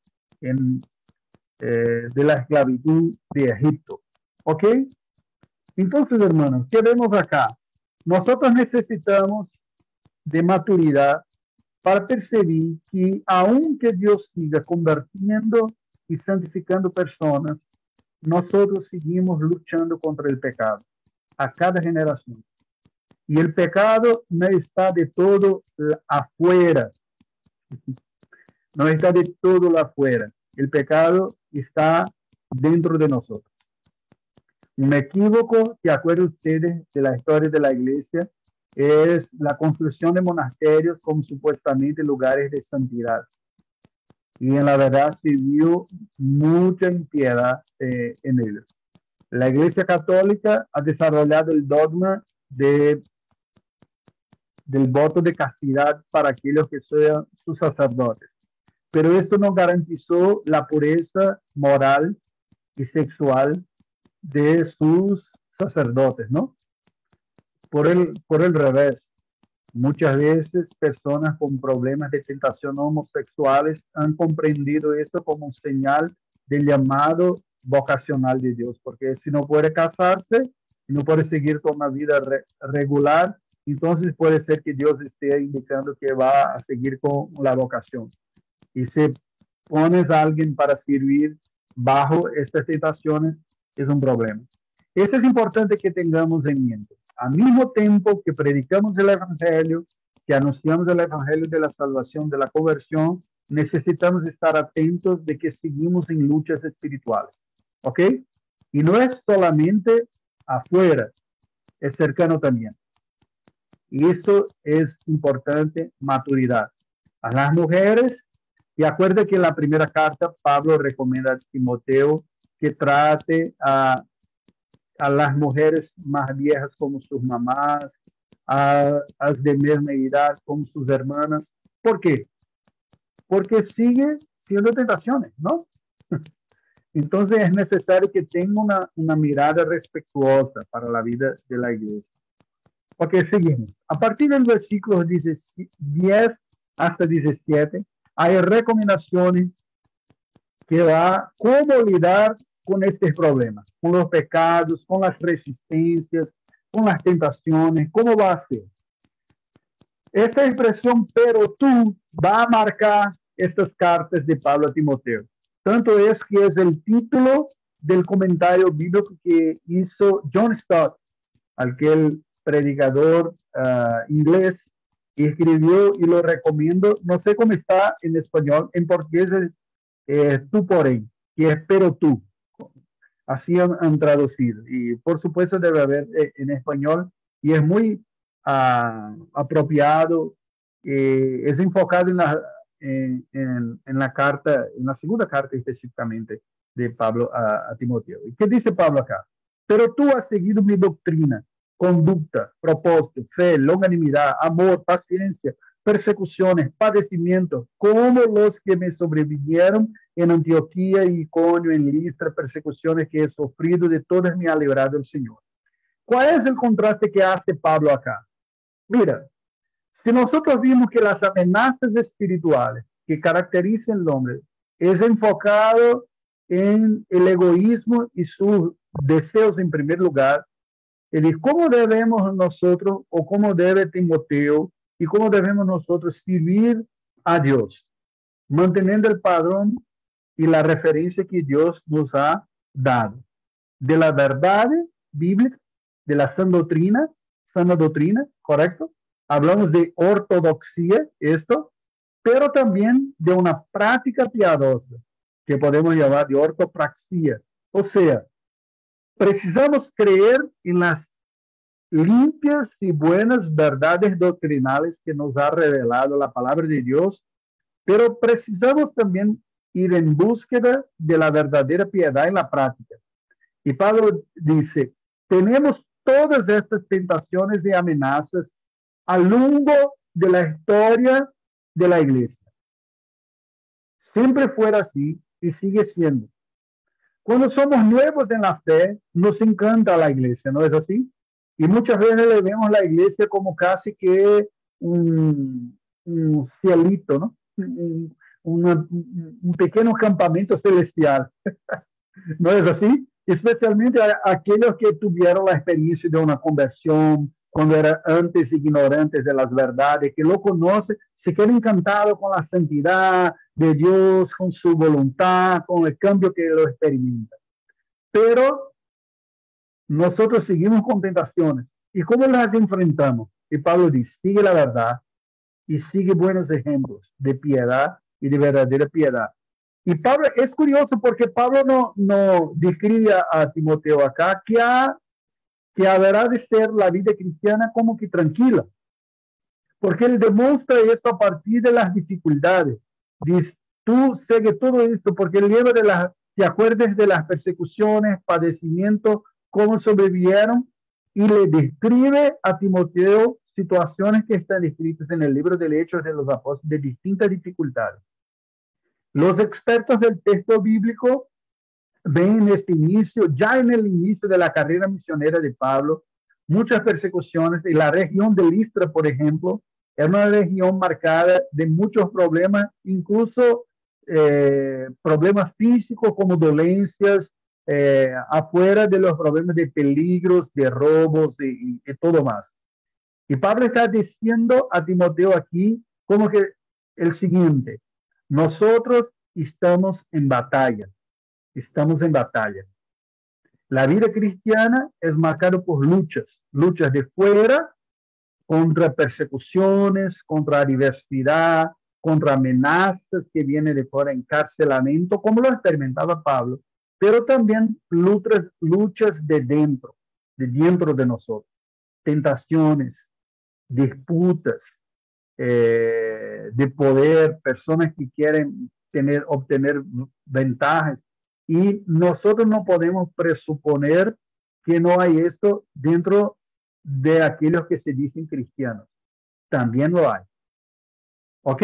de la esclavitud de Egipto. ¿Ok? Entonces, hermanos, ¿qué vemos acá? Nosotros necesitamos de maturidad para percibir que aunque Dios siga convirtiendo y santificando personas, nosotros seguimos luchando contra el pecado a cada generación. Y el pecado no está de todo afuera. No está de todo afuera. El pecado está dentro de nosotros. Un equívoco, que acuerdan ustedes de la historia de la iglesia, es la construcción de monasterios como supuestamente lugares de santidad. Y en la verdad se vio mucha impiedad en ellos. La Iglesia Católica ha desarrollado el dogma del voto de castidad para aquellos que sean sus sacerdotes. Pero esto no garantizó la pureza moral y sexual de sus sacerdotes, ¿no? Por el revés, muchas veces personas con problemas de tentación homosexuales han comprendido esto como un señal del llamado vocacional de Dios, porque si no puede casarse, no puede seguir con una vida regular, entonces puede ser que Dios esté indicando que va a seguir con la vocación. Y si pones a alguien para servir bajo estas tentaciones, es un problema. Eso es importante que tengamos en mente. Al mismo tiempo que predicamos el Evangelio, que anunciamos el Evangelio de la salvación, de la conversión, necesitamos estar atentos de que seguimos en luchas espirituales. ¿Ok? Y no es solamente afuera, es cercano también. Y esto es importante, maturidad. A las mujeres, y acuerda que en la primera carta Pablo recomienda a Timoteo que trate a las mujeres más viejas como sus mamás, a las de misma edad como sus hermanas. ¿Por qué? Porque sigue siendo tentaciones, ¿no? Entonces es necesario que tenga una mirada respetuosa para la vida de la iglesia. Ok, seguimos. A partir del versículo 10 hasta 17, hay recomendaciones que va cómo lidiar con estos problemas, con los pecados, con las resistencias, con las tentaciones, cómo va a ser. Esta expresión, pero tú, va a marcar estas cartas de Pablo a Timoteo. Tanto es que es el título del comentario bíblico que hizo John Stott, aquel predicador inglés, y escribió, y lo recomiendo, no sé cómo está en español, en portugués es tú por ahí, que es pero tú. Así han traducido. Y por supuesto debe haber en español, y es muy apropiado, es enfocado en la carta, en la segunda carta específicamente de Pablo a Timoteo. ¿Y qué dice Pablo acá? Pero tú has seguido mi doctrina, conducta, propósito, fe, longanimidad, amor, paciencia, persecuciones, padecimientos, como los que me sobrevivieron en Antioquía y Iconio, en Listra, persecuciones que he sufrido, de todas me ha librado el Señor. ¿Cuál es el contraste que hace Pablo acá? Mira, si nosotros vimos que las amenazas espirituales que caracterizan al hombre es enfocado en el egoísmo y sus deseos en primer lugar, ¿cómo debemos nosotros, o cómo debe Timoteo, y cómo debemos nosotros servir a Dios? Manteniendo el padrón y la referencia que Dios nos ha dado de la verdad bíblica, de la sana doctrina, ¿correcto? Hablamos de ortodoxia, esto, pero también de una práctica piadosa, que podemos llamar de ortopraxia. O sea, precisamos creer en las limpias y buenas verdades doctrinales que nos ha revelado la palabra de Dios, pero precisamos también ir en búsqueda de la verdadera piedad en la práctica. Y Pablo dice, tenemos todas estas tentaciones y amenazas a lo largo de la historia de la iglesia. Siempre fue así y sigue siendo. Cuando somos nuevos en la fe, nos encanta la iglesia, ¿no es así? Y muchas veces le vemos la iglesia como casi que un cielito, ¿no? Un pequeño campamento celestial. ¿No es así? Especialmente a aquellos que tuvieron la experiencia de una conversión, cuando eran antes ignorantes de las verdades, que lo conocen, se quedan encantados con la santidad de Dios, con su voluntad, con el cambio que lo experimenta. Pero nosotros seguimos con tentaciones. ¿Y cómo las enfrentamos? Y Pablo dice, sigue la verdad y sigue buenos ejemplos de piedad y de verdadera piedad. Y Pablo, es curioso porque Pablo no describe a Timoteo acá que habrá de ser la vida cristiana como que tranquila. Porque él demuestra esto a partir de las dificultades. Dice, tú sigue todo esto porque el libro de las te acuerdes de las persecuciones, padecimientos, cómo sobrevivieron, y le describe a Timoteo situaciones que están descritas en el libro de Hechos de los Apóstoles de distintas dificultades. Los expertos del texto bíblico ven en este inicio, ya en el inicio de la carrera misionera de Pablo, muchas persecuciones. Y la región de Listra, por ejemplo, era una región marcada de muchos problemas, incluso problemas físicos como dolencias, afuera de los problemas de peligros, de robos y todo más. Y Pablo está diciendo a Timoteo aquí como que el siguiente: nosotros estamos en batalla. Estamos en batalla. La vida cristiana es marcada por luchas de fuera, contra persecuciones, contra adversidad, contra amenazas que vienen de fuera, encarcelamiento, como lo experimentaba Pablo, pero también luchas de dentro de nosotros, tentaciones, disputas de poder, personas que quieren obtener ventajas. Y nosotros no podemos presuponer que no hay esto dentro de aquellos que se dicen cristianos. También lo hay. ¿Ok?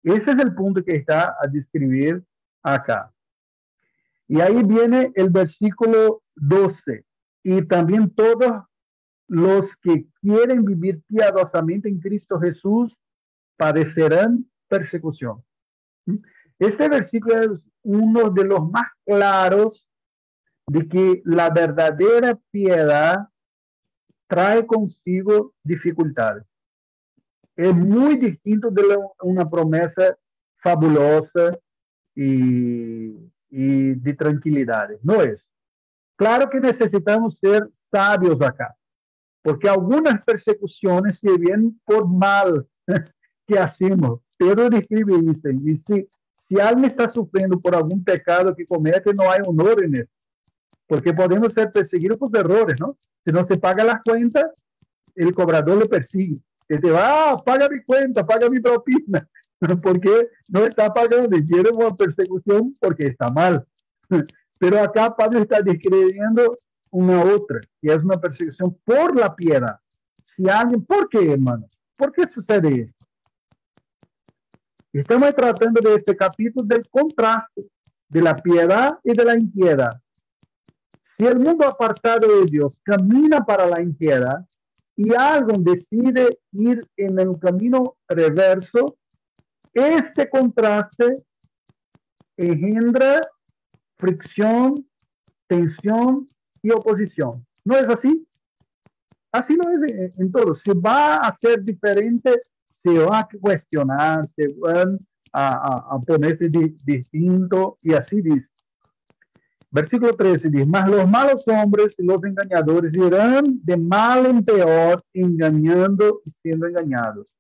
Ese es el punto que está a describir acá. Y ahí viene el versículo 12. Y también todos los que quieren vivir piadosamente en Cristo Jesús padecerán persecución. Este versículo es uno de los más claros de que la verdadera piedad trae consigo dificultades. Es muy distinto de una promesa fabulosa y de tranquilidad. No es. Claro que necesitamos ser sabios acá, porque algunas persecuciones se vienen por mal que hacemos. Pedro describe eso y dice: si alguien está sufriendo por algún pecado que comete, no hay honor en eso, porque podemos ser perseguidos por errores, ¿no? Si no se paga las cuentas, el cobrador lo persigue. Te va, paga mi cuenta, paga mi propina, porque no está pagando y quiere una persecución porque está mal. Pero acá Pablo está describiendo una otra, que es una persecución por la piedad. Si alguien, ¿por qué, hermano? ¿Por qué sucede esto? Estamos tratando de este capítulo del contraste de la piedad y de la impiedad. Si el mundo apartado de Dios camina para la impiedad y alguien decide ir en el camino reverso, este contraste engendra fricción, tensión y oposición. ¿No es así? Así no es en todo. Si va a ser diferente, se va a cuestionar, se van a ponerse distinto, y así dice. Versículo 13 dice: mas los malos hombres y los engañadores irán de mal en peor, engañando y siendo engañados.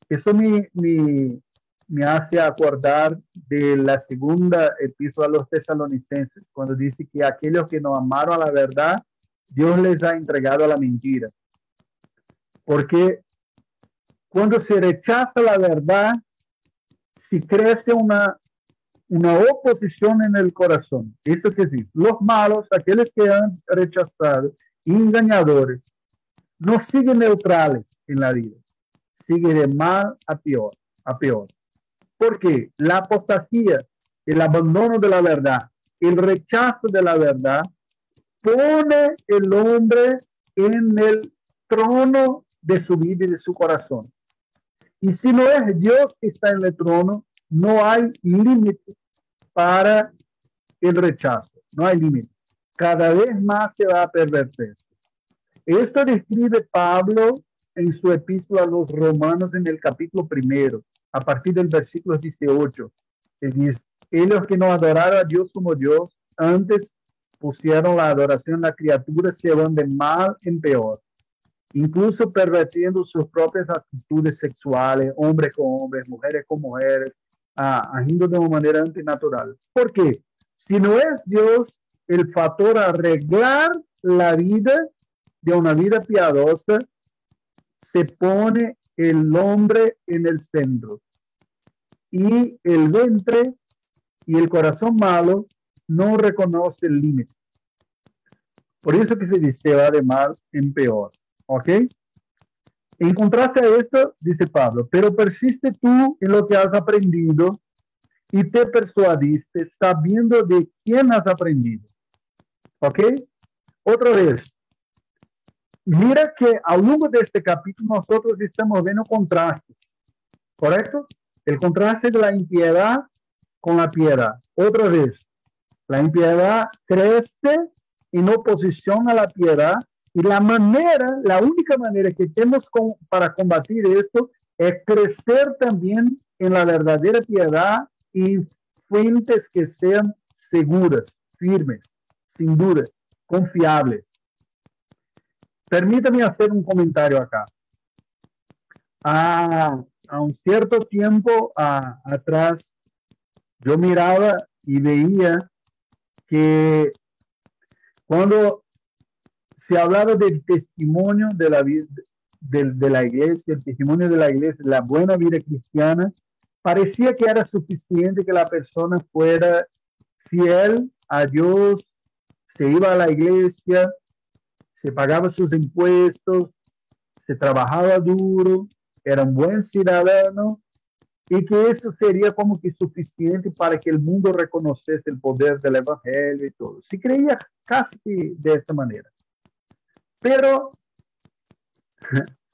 Eso me hace acordar de la segunda epístola a los tesalonicenses, cuando dice que aquellos que no amaron a la verdad, Dios les ha entregado a la mentira. Porque cuando se rechaza la verdad, si crece una oposición en el corazón. Eso que sí, los malos, aquellos que han rechazado, engañadores, no siguen neutrales en la vida, siguen de mal a peor. Porque la apostasía, el abandono de la verdad, el rechazo de la verdad, pone el hombre en el trono de su vida y de su corazón. Y si no es Dios que está en el trono, no hay límite para el rechazo. No hay límite. Cada vez más se va a pervertir. Esto describe Pablo en su epístola a los Romanos en el capítulo 1, a partir del versículo 18. Que dice: ellos que no adoraron a Dios como Dios, antes pusieron la adoración a la criatura, se van de mal en peor, incluso pervertiendo sus propias actitudes sexuales, hombres con hombres, mujeres con mujeres, agiendo de una manera antinatural. ¿Por qué? Si no es Dios el factor a arreglar la vida de una vida piadosa, se pone el hombre en el centro. Y el vientre y el corazón malo no reconoce el límite. Por eso que se dice, va de mal en peor. ¿Ok? En contraste a esto, dice Pablo, pero persiste tú en lo que has aprendido y te persuadiste sabiendo de quién has aprendido. ¿Ok? Otra vez. Mira que a lo largo de este capítulo nosotros estamos viendo contrastes. ¿Correcto? El contraste de la impiedad con la piedad. Otra vez. La impiedad crece en oposición a la piedad y la única manera que tenemos para combatir esto es crecer también en la verdadera piedad y fuentes que sean seguras, firmes, sin duda, confiables. Permítame hacer un comentario acá. A un cierto tiempo atrás, yo miraba y veía que cuando se hablaba del testimonio de la vida de la iglesia, el testimonio de la iglesia, la buena vida cristiana, parecía que era suficiente que la persona fuera fiel a Dios, se iba a la iglesia, se pagaba sus impuestos, se trabajaba duro, era un buen ciudadano, y que eso sería como que suficiente para que el mundo reconociese el poder del evangelio y todo. Se creía casi de esta manera. Pero,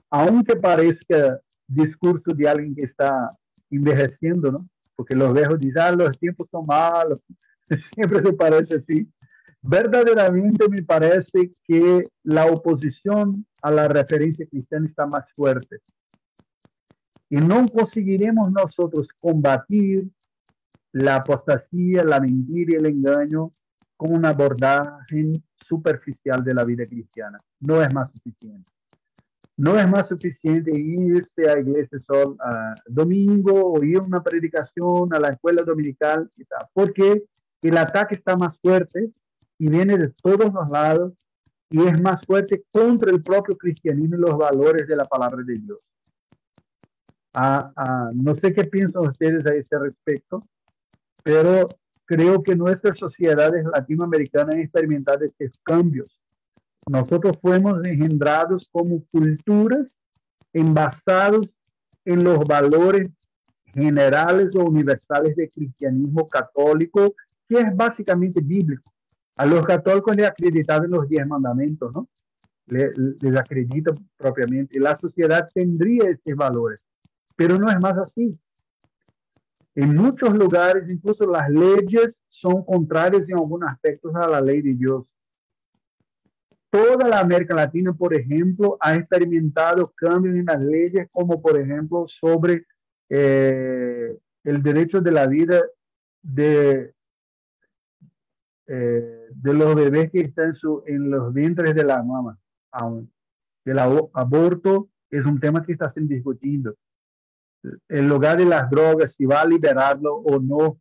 aunque parezca discurso de alguien que está envejeciendo, ¿no? Porque los viejos dicen, los tiempos son malos, siempre se parece así. Verdaderamente me parece que la oposición a la referencia cristiana está más fuerte. Y no conseguiremos nosotros combatir la apostasía, la mentira y el engaño con un abordaje superficial de la vida cristiana. No es más suficiente. No es más suficiente irse a iglesia solo domingo o ir a una predicación a la escuela dominical, porque el ataque está más fuerte y viene de todos los lados y es más fuerte contra el propio cristianismo y los valores de la palabra de Dios. No sé qué piensan ustedes a este respecto, pero creo que nuestras sociedades latinoamericanas han experimentado estos cambios. Nosotros fuimos engendrados como culturas envasados en los valores generales o universales del cristianismo católico, que es básicamente bíblico. A los católicos les acreditan los 10 mandamientos, ¿no? Les acreditan propiamente. Y la sociedad tendría estos valores, pero no es más así. En muchos lugares, incluso las leyes son contrarias en algunos aspectos a la ley de Dios. Toda la América Latina, por ejemplo, ha experimentado cambios en las leyes, como por ejemplo sobre el derecho de la vida de los bebés que están en los vientres de la mamá. Aún. El aborto es un tema que está siendo discutido. El lugar de las drogas, si va a liberarlo o no.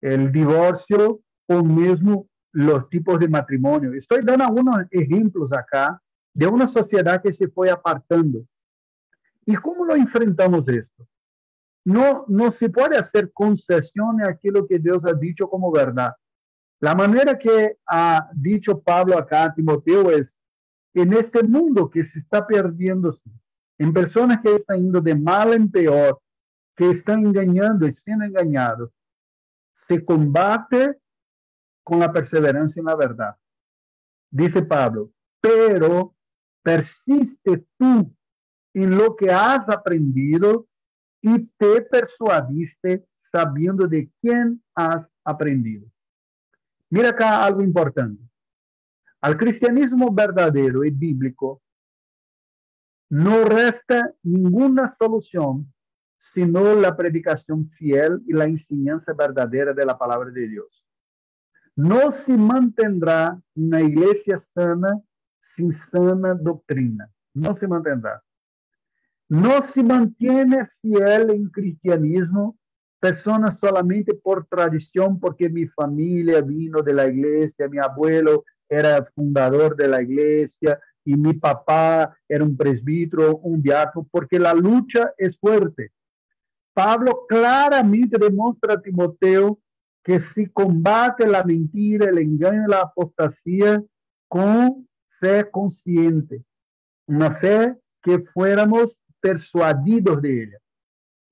El divorcio o mismo los tipos de matrimonio. Estoy dando algunos ejemplos acá de una sociedad que se fue apartando. ¿Y cómo lo enfrentamos esto? No se puede hacer concesión a aquello que Dios ha dicho como verdad. La manera que ha dicho Pablo acá a Timoteo es, en este mundo que se está perdiendo, en personas que están yendo de mal en peor, que están engañando y siendo engañados, se combate con la perseverancia en la verdad. Dice Pablo, pero persiste tú en lo que has aprendido y te persuadiste sabiendo de quién has aprendido. Mira acá algo importante. Al cristianismo verdadero y bíblico no resta ninguna solución sino la predicación fiel y la enseñanza verdadera de la palabra de Dios. No se mantendrá una iglesia sana sin sana doctrina. No se mantendrá. No se mantiene fiel en cristianismo personas solamente por tradición, porque mi familia vino de la iglesia, mi abuelo era fundador de la iglesia y mi papá era un presbítero, un diácono, porque la lucha es fuerte. Pablo claramente demuestra a Timoteo que se combate la mentira, el engaño y la apostasía con fe consciente, una fe que fuéramos persuadidos de ella,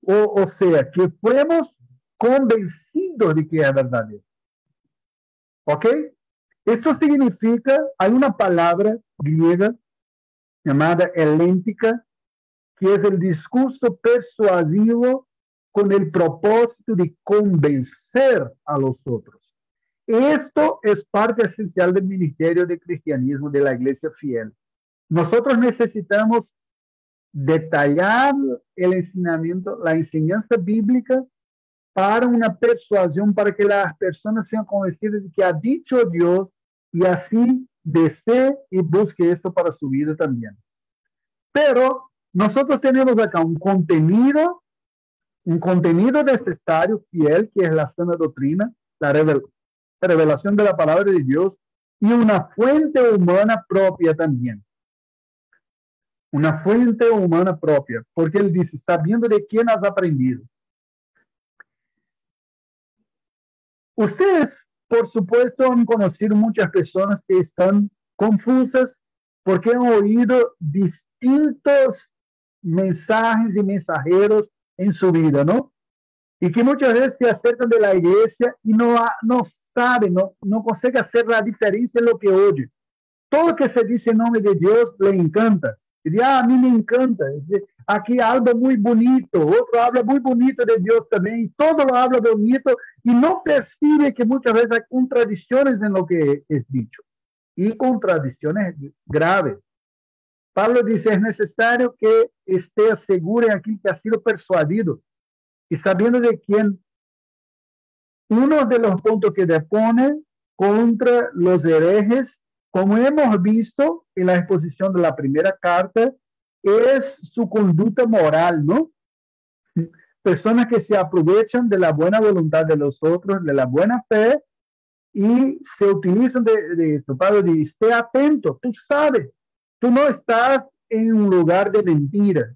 o sea, que fuéramos convencidos de que es verdadero. ¿Ok? Eso significa, hay una palabra griega llamada heléntica, que es el discurso persuasivo con el propósito de convencer a los otros. Esto es parte esencial del ministerio de cristianismo de la iglesia fiel. Nosotros necesitamos detallar el enseñamiento, la enseñanza bíblica para una persuasión, para que las personas sean convencidas de que ha dicho Dios y así desee y busque esto para su vida también. Pero nosotros tenemos acá un contenido necesario, fiel, que es la sana doctrina, la revelación de la palabra de Dios, y una fuente humana propia también. Una fuente humana propia, porque él dice, sabiendo de quién has aprendido. Ustedes, por supuesto, han conocido muchas personas que están confusas porque han oído distintos mensajes y mensajeros en su vida, ¿no? Y que muchas veces se acercan de la iglesia y no saben, no consiguen hacer la diferencia en lo que oye. Todo lo que se dice en nombre de Dios le encanta. Y dice, a mí me encanta. Aquí habla muy bonito, otro habla muy bonito de Dios también, todo lo habla bonito y no percibe que muchas veces hay contradicciones en lo que es dicho. Y contradicciones graves. Pablo dice, es necesario que esté seguro en aquel que ha sido persuadido y sabiendo de quién. Uno de los puntos que depone contra los herejes, como hemos visto en la exposición de la primera carta, es su conducta moral, ¿no? Personas que se aprovechan de la buena voluntad de los otros, de la buena fe, y se utilizan de esto. Pablo dice, esté atento, tú sabes, tú no estás en un lugar de mentira,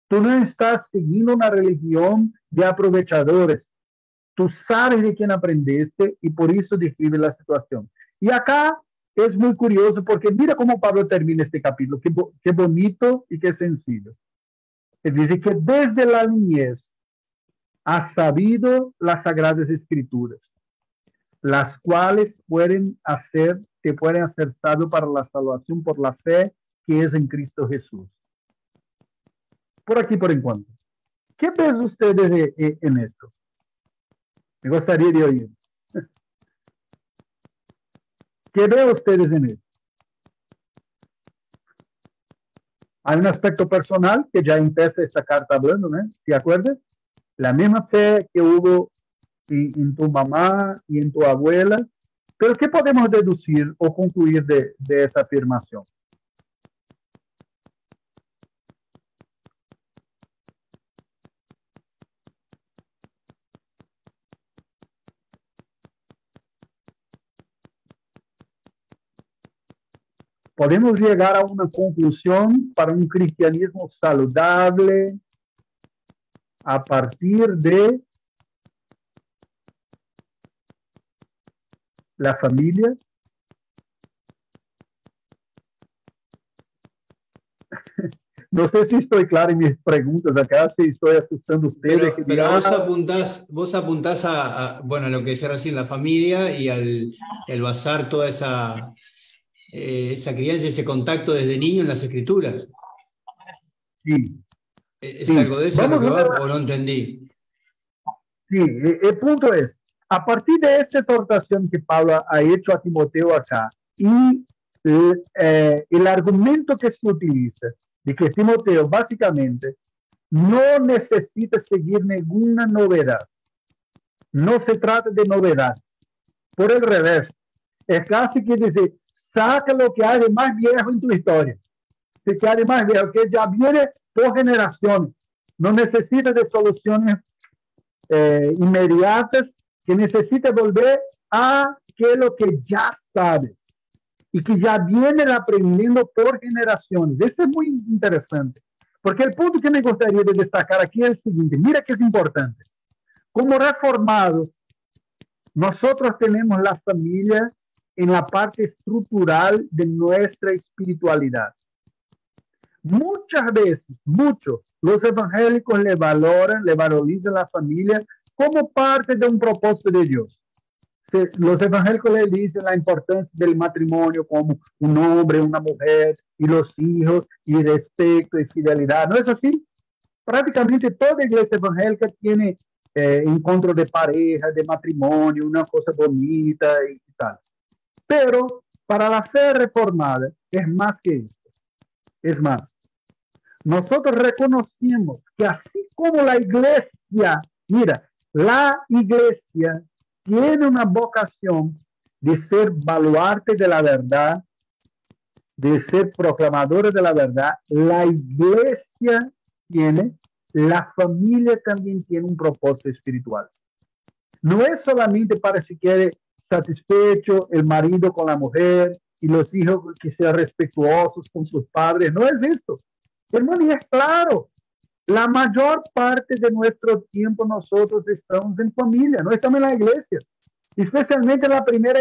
tú no estás siguiendo una religión de aprovechadores, tú sabes de quién aprendiste y por eso describe la situación. Y acá es muy curioso porque mira cómo Pablo termina este capítulo, qué bonito y qué sencillo. Él dice que desde la niñez has sabido las sagradas escrituras, las cuales te pueden hacer sabio para la salvación por la fe que es en Cristo Jesús. Por aquí por encuentro. ¿Qué ven ustedes en esto? Me gustaría de oír. ¿Qué ven ustedes en esto? Hay un aspecto personal que ya empieza esta carta hablando, ¿no? ¿Te acuerdas? La misma fe que hubo en tu mamá y en tu abuela. Pero ¿qué podemos deducir o concluir de esa afirmación? Podemos llegar a una conclusión para un cristianismo saludable a partir de la familia. No sé si estoy claro en mis preguntas acá, si estoy asustando a ustedes. Pero vos apuntás a bueno, lo que decía recién, la familia y al basar toda esa crianza, ese contacto desde niño en las escrituras. Sí. ¿Es algo de eso lo que va o no entendí? Sí, el punto es, a partir de esta exhortación que Pablo ha hecho a Timoteo acá y el argumento que se utiliza de que Timoteo básicamente no necesita seguir ninguna novedad. No se trata de novedad. Por el revés, es casi que dice, saca lo que hay de más viejo en tu historia. Lo que hay de más viejo, que ya viene por generaciones. No necesita de soluciones inmediatas, que necesita volver a lo que ya sabes y que ya vienen aprendiendo por generaciones. Eso es muy interesante, porque el punto que me gustaría destacar aquí es el siguiente, mira que es importante. Como reformados, nosotros tenemos la familia en la parte estructural de nuestra espiritualidad. Muchas veces, los evangélicos le valorizan la familia como parte de un propósito de Dios. Los evangélicos le dicen la importancia del matrimonio como un hombre, una mujer, y los hijos, y respeto y fidelidad. ¿No es así? Prácticamente toda iglesia evangélica tiene encuentro de pareja, de matrimonio, una cosa bonita y tal. Pero para la fe reformada es más que esto. Es más, nosotros reconocemos que así como la iglesia, mira, la iglesia tiene una vocación de ser baluarte de la verdad, de ser proclamadora de la verdad, la iglesia la familia también tiene un propósito espiritual. No es solamente para si quiere satisfecho el marido con la mujer y los hijos que sean respetuosos con sus padres. No es esto. Hermano, y es claro, la mayor parte de nuestro tiempo nosotros estamos en familia, no estamos en la iglesia, especialmente en la primera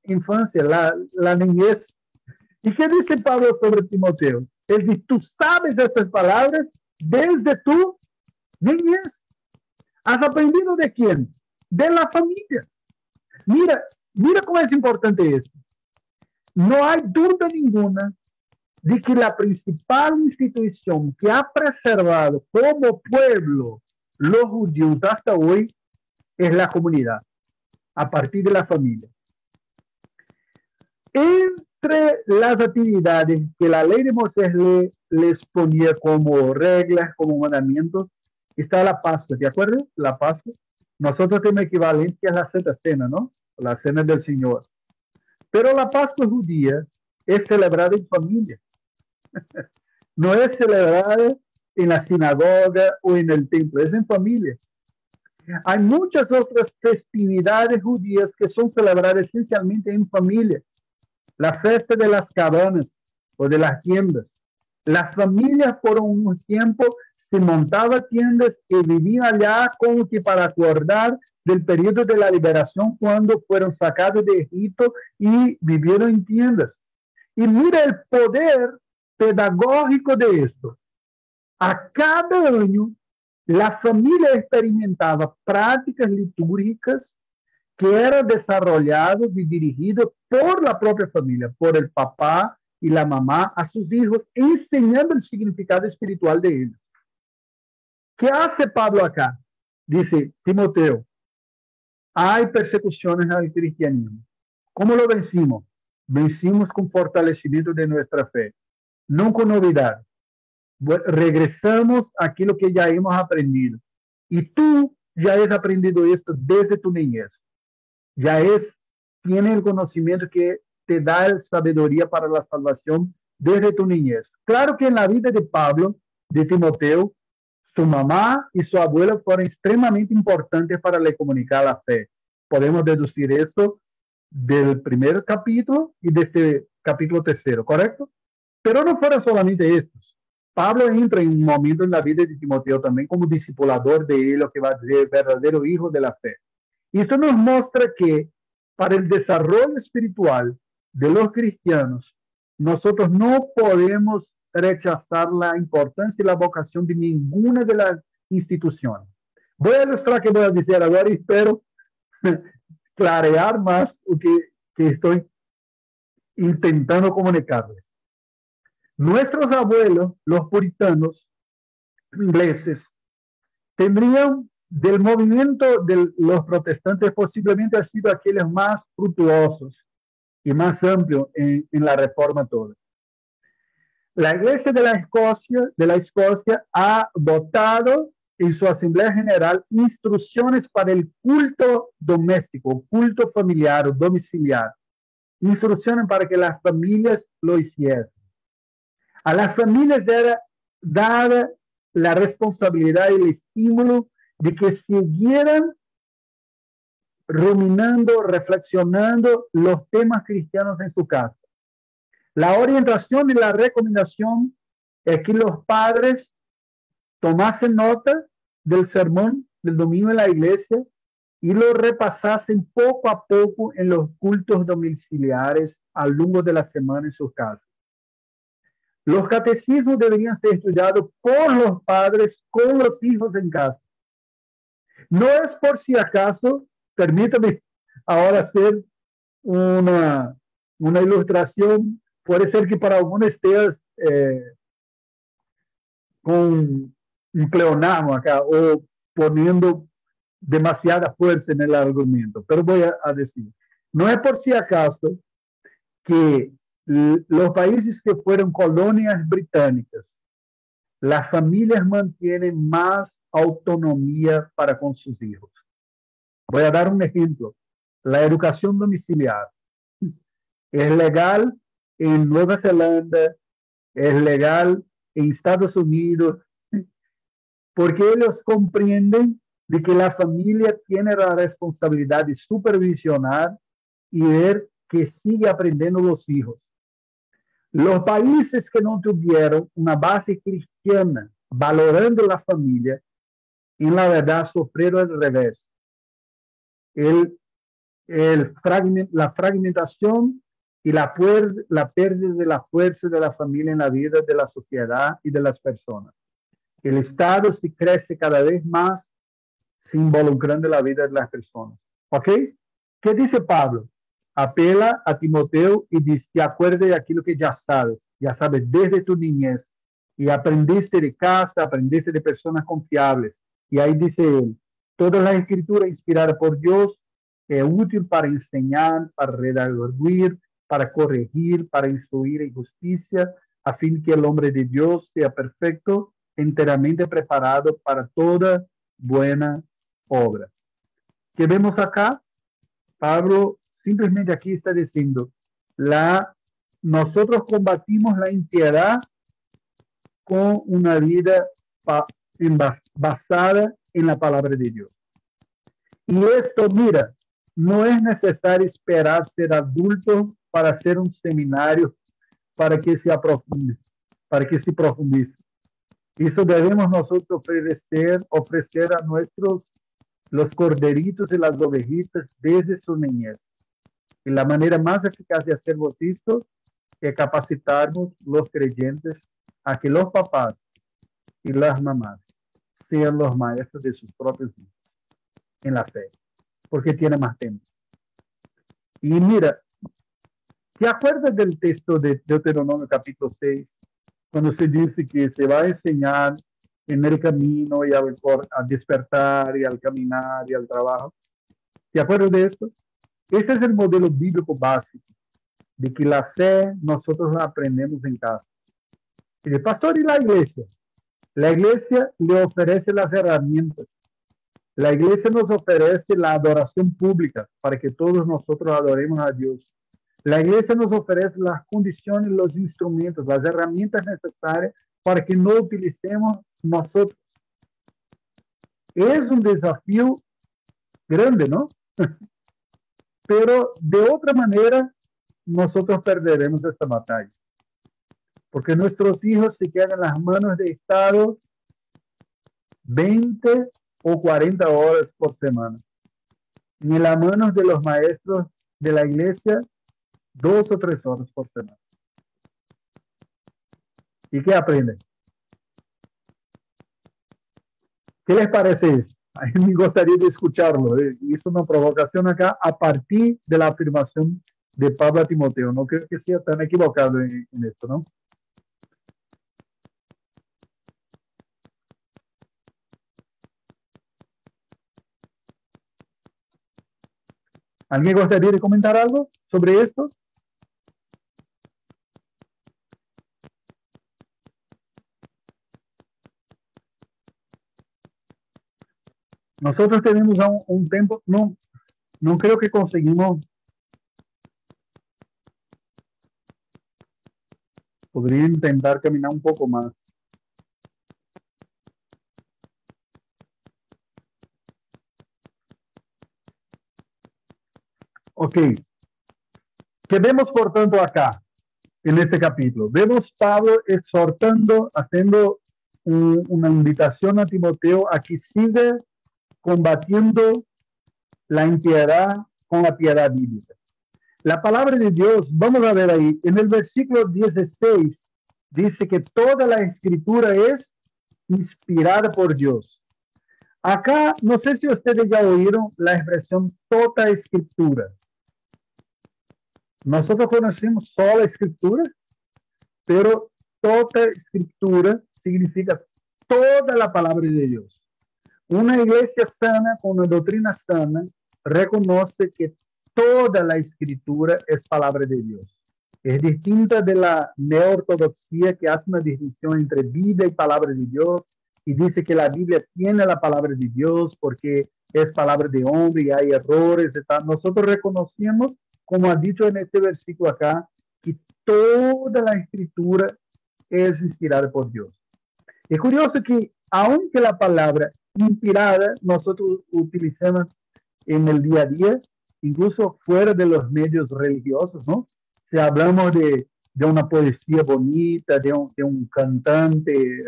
infancia, la niñez. ¿Y qué dice Pablo sobre Timoteo? Él dice, tú sabes estas palabras desde tu niñez. ¿Has aprendido de quién? De la familia. Mira cómo es importante esto. No hay duda ninguna de que la principal institución que ha preservado como pueblo los judíos hasta hoy es la comunidad, a partir de la familia. Entre las actividades que la ley de Moisés les ponía como reglas, como mandamientos, está la Pascua, ¿de acuerdo? La Pascua. Nosotros tenemos equivalente que es la Santa Cena, ¿no? La Cena del Señor. Pero la Pascua judía es celebrada en familia. No es celebrada en la sinagoga o en el templo, es en familia. Hay muchas otras festividades judías que son celebradas esencialmente en familia. La fiesta de las cabanas o de las tiendas. Las familias por un tiempo se montaban tiendas y vivían allá como que para acordar del periodo de la liberación cuando fueron sacados de Egipto y vivieron en tiendas. Y mira el poder pedagógico de esto. A cada año, la familia experimentaba prácticas litúrgicas que eran desarrolladas y dirigidas por la propia familia, por el papá y la mamá a sus hijos, enseñando el significado espiritual de ellos. ¿Qué hace Pablo acá? Dice, Timoteo, hay persecuciones al cristianismo. ¿Cómo lo vencimos? Vencimos con fortalecimiento de nuestra fe, no con novedad. Regresamos a aquello que ya hemos aprendido. Y tú ya has aprendido esto desde tu niñez. Tienes el conocimiento que te da la sabiduría para la salvación desde tu niñez. Claro que en la vida de Pablo, de Timoteo, su mamá y su abuela fueron extremadamente importantes para le comunicar la fe. Podemos deducir esto del primer capítulo y de este capítulo 3, ¿correcto? Pero no fueron solamente estos. Pablo entra en un momento en la vida de Timoteo también como discipulador de él, lo que va a ser verdadero hijo de la fe. Y esto nos muestra que para el desarrollo espiritual de los cristianos, nosotros no podemos rechazar la importancia y la vocación de ninguna de las instituciones. Voy a ilustrar qué voy a decir ahora y espero clarear más lo que estoy intentando comunicarles. Nuestros abuelos, los puritanos ingleses, tendrían del movimiento de los protestantes posiblemente ha sido aquellos más fructuosos y más amplios en la reforma toda. La Iglesia de la Escocia ha votado en su Asamblea General instrucciones para el culto doméstico, culto familiar o domiciliar. Instrucciones para que las familias lo hiciesen. A las familias era dada la responsabilidad y el estímulo de que siguieran ruminando, reflexionando los temas cristianos en su casa. La orientación y la recomendación es que los padres tomasen nota del sermón del domingo en la iglesia y lo repasasen poco a poco en los cultos domiciliares a lo largo de la semana en sus casas. Los catecismos deberían ser estudiados por los padres con los hijos en casa. No es por si acaso, permítame ahora hacer una ilustración. Puede ser que para algunos estés con un pleonasmo acá o poniendo demasiada fuerza en el argumento, pero voy a decir, no es por si acaso que los países que fueron colonias británicas, las familias mantienen más autonomía para con sus hijos. Voy a dar un ejemplo. La educación domiciliar es legal en Nueva Zelanda, es legal en Estados Unidos, porque ellos comprenden de que la familia tiene la responsabilidad de supervisionar y ver que sigue aprendiendo los hijos. Los países que no tuvieron una base cristiana valorando la familia, en la verdad sufrieron el revés. La fragmentación y la pérdida de la fuerza de la familia en la vida de la sociedad y de las personas. El Estado se crece cada vez más, se involucrando en la vida de las personas. ¿Ok? ¿Qué dice Pablo? Apela a Timoteo y dice, te acuerdes de aquello que ya sabes desde tu niñez, y aprendiste de casa, aprendiste de personas confiables. Y ahí dice él, toda la escritura inspirada por Dios es útil para enseñar, para redarguir, para corregir, para instruir en justicia, a fin que el hombre de Dios sea perfecto, enteramente preparado para toda buena obra. ¿Qué vemos acá? Pablo simplemente aquí está diciendo, nosotros combatimos la impiedad con una vida basada en la palabra de Dios. Y esto, mira, no es necesario esperar ser adulto para hacer un seminario para que se aprofunde, para que se profundice. Eso debemos nosotros ofrecer a los corderitos y las ovejitas desde su niñez. Y la manera más eficaz de hacerlo esto es capacitarnos los creyentes a que los papás y las mamás sean los maestros de sus propios hijos en la fe, porque tiene más tiempo. Y mira, ¿te acuerdas del texto de Deuteronomio capítulo 6? Cuando se dice que se va a enseñar en el camino y a despertar y al caminar y al trabajo. ¿Te acuerdas de esto? Ese es el modelo bíblico básico, de que la fe nosotros la aprendemos en casa. Y el pastor y la iglesia le ofrece las herramientas. La iglesia nos ofrece la adoración pública para que todos nosotros adoremos a Dios. La iglesia nos ofrece las condiciones, los instrumentos, las herramientas necesarias para que no utilicemos nosotros. Es un desafío grande, ¿no? Pero de otra manera, nosotros perderemos esta batalla. Porque nuestros hijos se quedan en las manos del Estado 20 o 40 horas por semana. Ni en las manos de los maestros de la iglesia 2 o 3 horas por semana. ¿Y qué aprenden? ¿Qué les parece eso? A mí me gustaría de escucharlo. Hizo una provocación acá a partir de la afirmación de Pablo a Timoteo. No creo que sea tan equivocado en esto, ¿no? ¿Alguien gustaría de comentar algo sobre esto? Nosotros tenemos un tiempo, no creo que conseguimos. Podría intentar caminar un poco más. Ok. ¿Qué vemos por tanto acá en este capítulo? Vemos Pablo exhortando, haciendo una invitación a Timoteo a que siga combatiendo la impiedad con la piedad bíblica. La palabra de Dios, vamos a ver ahí, en el versículo 16, dice que toda la escritura es inspirada por Dios. Acá, no sé si ustedes ya oyeron la expresión toda escritura. Nosotros conocemos solo escritura, pero toda escritura significa toda la palabra de Dios. Una iglesia sana, con una doctrina sana, reconoce que toda la escritura es palabra de Dios. Es distinta de la neortodoxia, que hace una distinción entre Biblia y palabra de Dios y dice que la Biblia tiene la palabra de Dios porque es palabra de hombre y hay errores. Nosotros reconocemos, como ha dicho en este versículo acá, que toda la escritura es inspirada por Dios. Es curioso que aunque la palabra inspirada nosotros utilizamos en el día a día, incluso fuera de los medios religiosos, ¿no? Si hablamos de una poesía bonita, de un cantante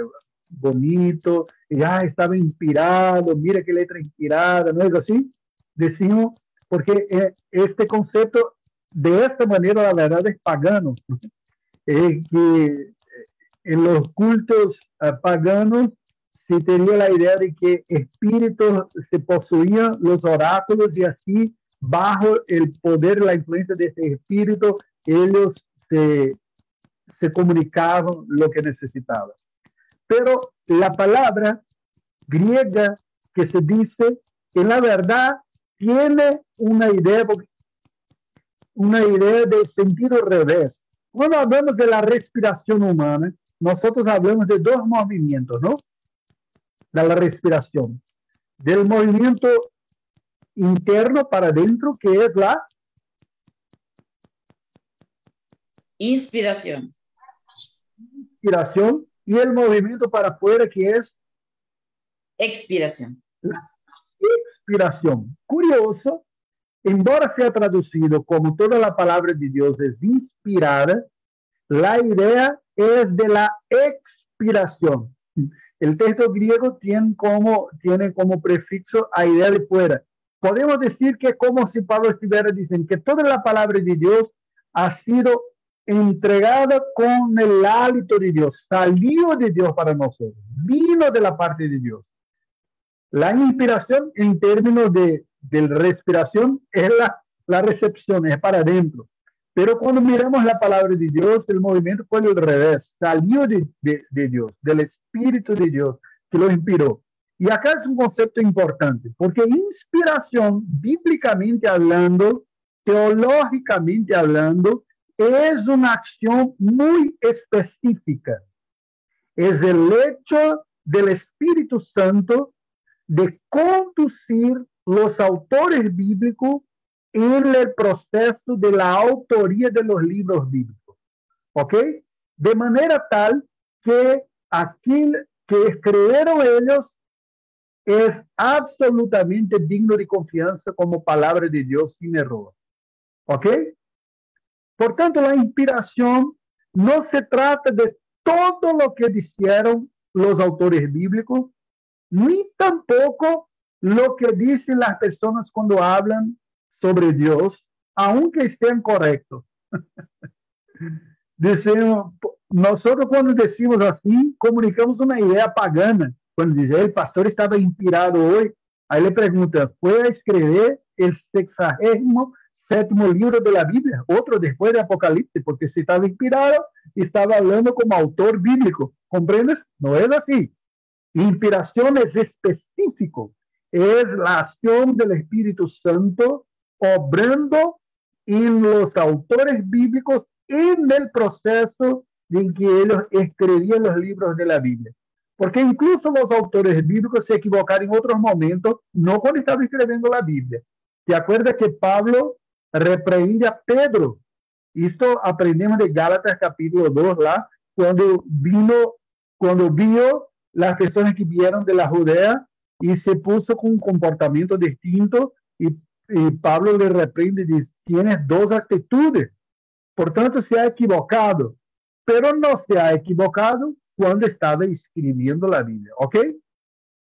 bonito, ya estaba inspirado, mira qué letra inspirada, ¿no es así? Decimos, porque este concepto de esta manera la verdad es pagano, que en los cultos paganos se tenía la idea de que espíritus se poseían los oráculos y así bajo el poder, la influencia de ese espíritu, ellos se comunicaban lo que necesitaban. Pero la palabra griega que se dice, en la verdad tiene una idea de sentido revés. Cuando hablamos de la respiración humana, nosotros hablamos de dos movimientos, ¿no? De la respiración. Del movimiento interno para adentro, que es la inspiración. Inspiración, y el movimiento para afuera, que es expiración. La expiración. Curioso, embora sea traducido como toda la palabra de Dios es inspirada, la idea es de la expiración. El texto griego tiene como prefixo a idea de fuera. Podemos decir que como si Pablo estuviera diciendo que toda la palabra de Dios ha sido entregada con el hálito de Dios, salió de Dios para nosotros, vino de la parte de Dios. La inspiración en términos de respiración es la recepción, es para adentro. Pero cuando miramos la palabra de Dios, el movimiento fue al revés, salió de Dios, del Espíritu de Dios que lo inspiró. Y acá es un concepto importante, porque inspiración, bíblicamente hablando, teológicamente hablando, es una acción muy específica. Es el hecho del Espíritu Santo de conducir los autores bíblicos en el proceso de la autoría de los libros bíblicos. ¿Ok? De manera tal que aquel que escribieron ellos es absolutamente digno de confianza como palabra de Dios sin error. ¿Ok? Por tanto, la inspiración no se trata de todo lo que dijeron los autores bíblicos, ni tampoco lo que dicen las personas cuando hablan sobre Dios, aunque estén correctos. Decimos, nosotros cuando decimos así, comunicamos una idea pagana. Cuando dice, el pastor estaba inspirado hoy, ahí le pregunta, ¿puede escribir el 67º libro de la Biblia? Otro después de Apocalipsis, porque si estaba inspirado, estaba hablando como autor bíblico. ¿Comprendes? No es así. Inspiración es específico. Es la acción del Espíritu Santo obrando en los autores bíblicos en el proceso en que ellos escribían los libros de la Biblia. Porque incluso los autores bíblicos se equivocaron en otros momentos, no cuando estaban escribiendo la Biblia. ¿Te acuerdas que Pablo reprende a Pedro? Esto aprendemos de Gálatas capítulo 2, lá, cuando vio las personas que vieron de la Judea y se puso con un comportamiento distinto y Pablo le reprende y dice, tienes dos actitudes, por tanto se ha equivocado, pero no se ha equivocado cuando estaba escribiendo la Biblia, ¿ok?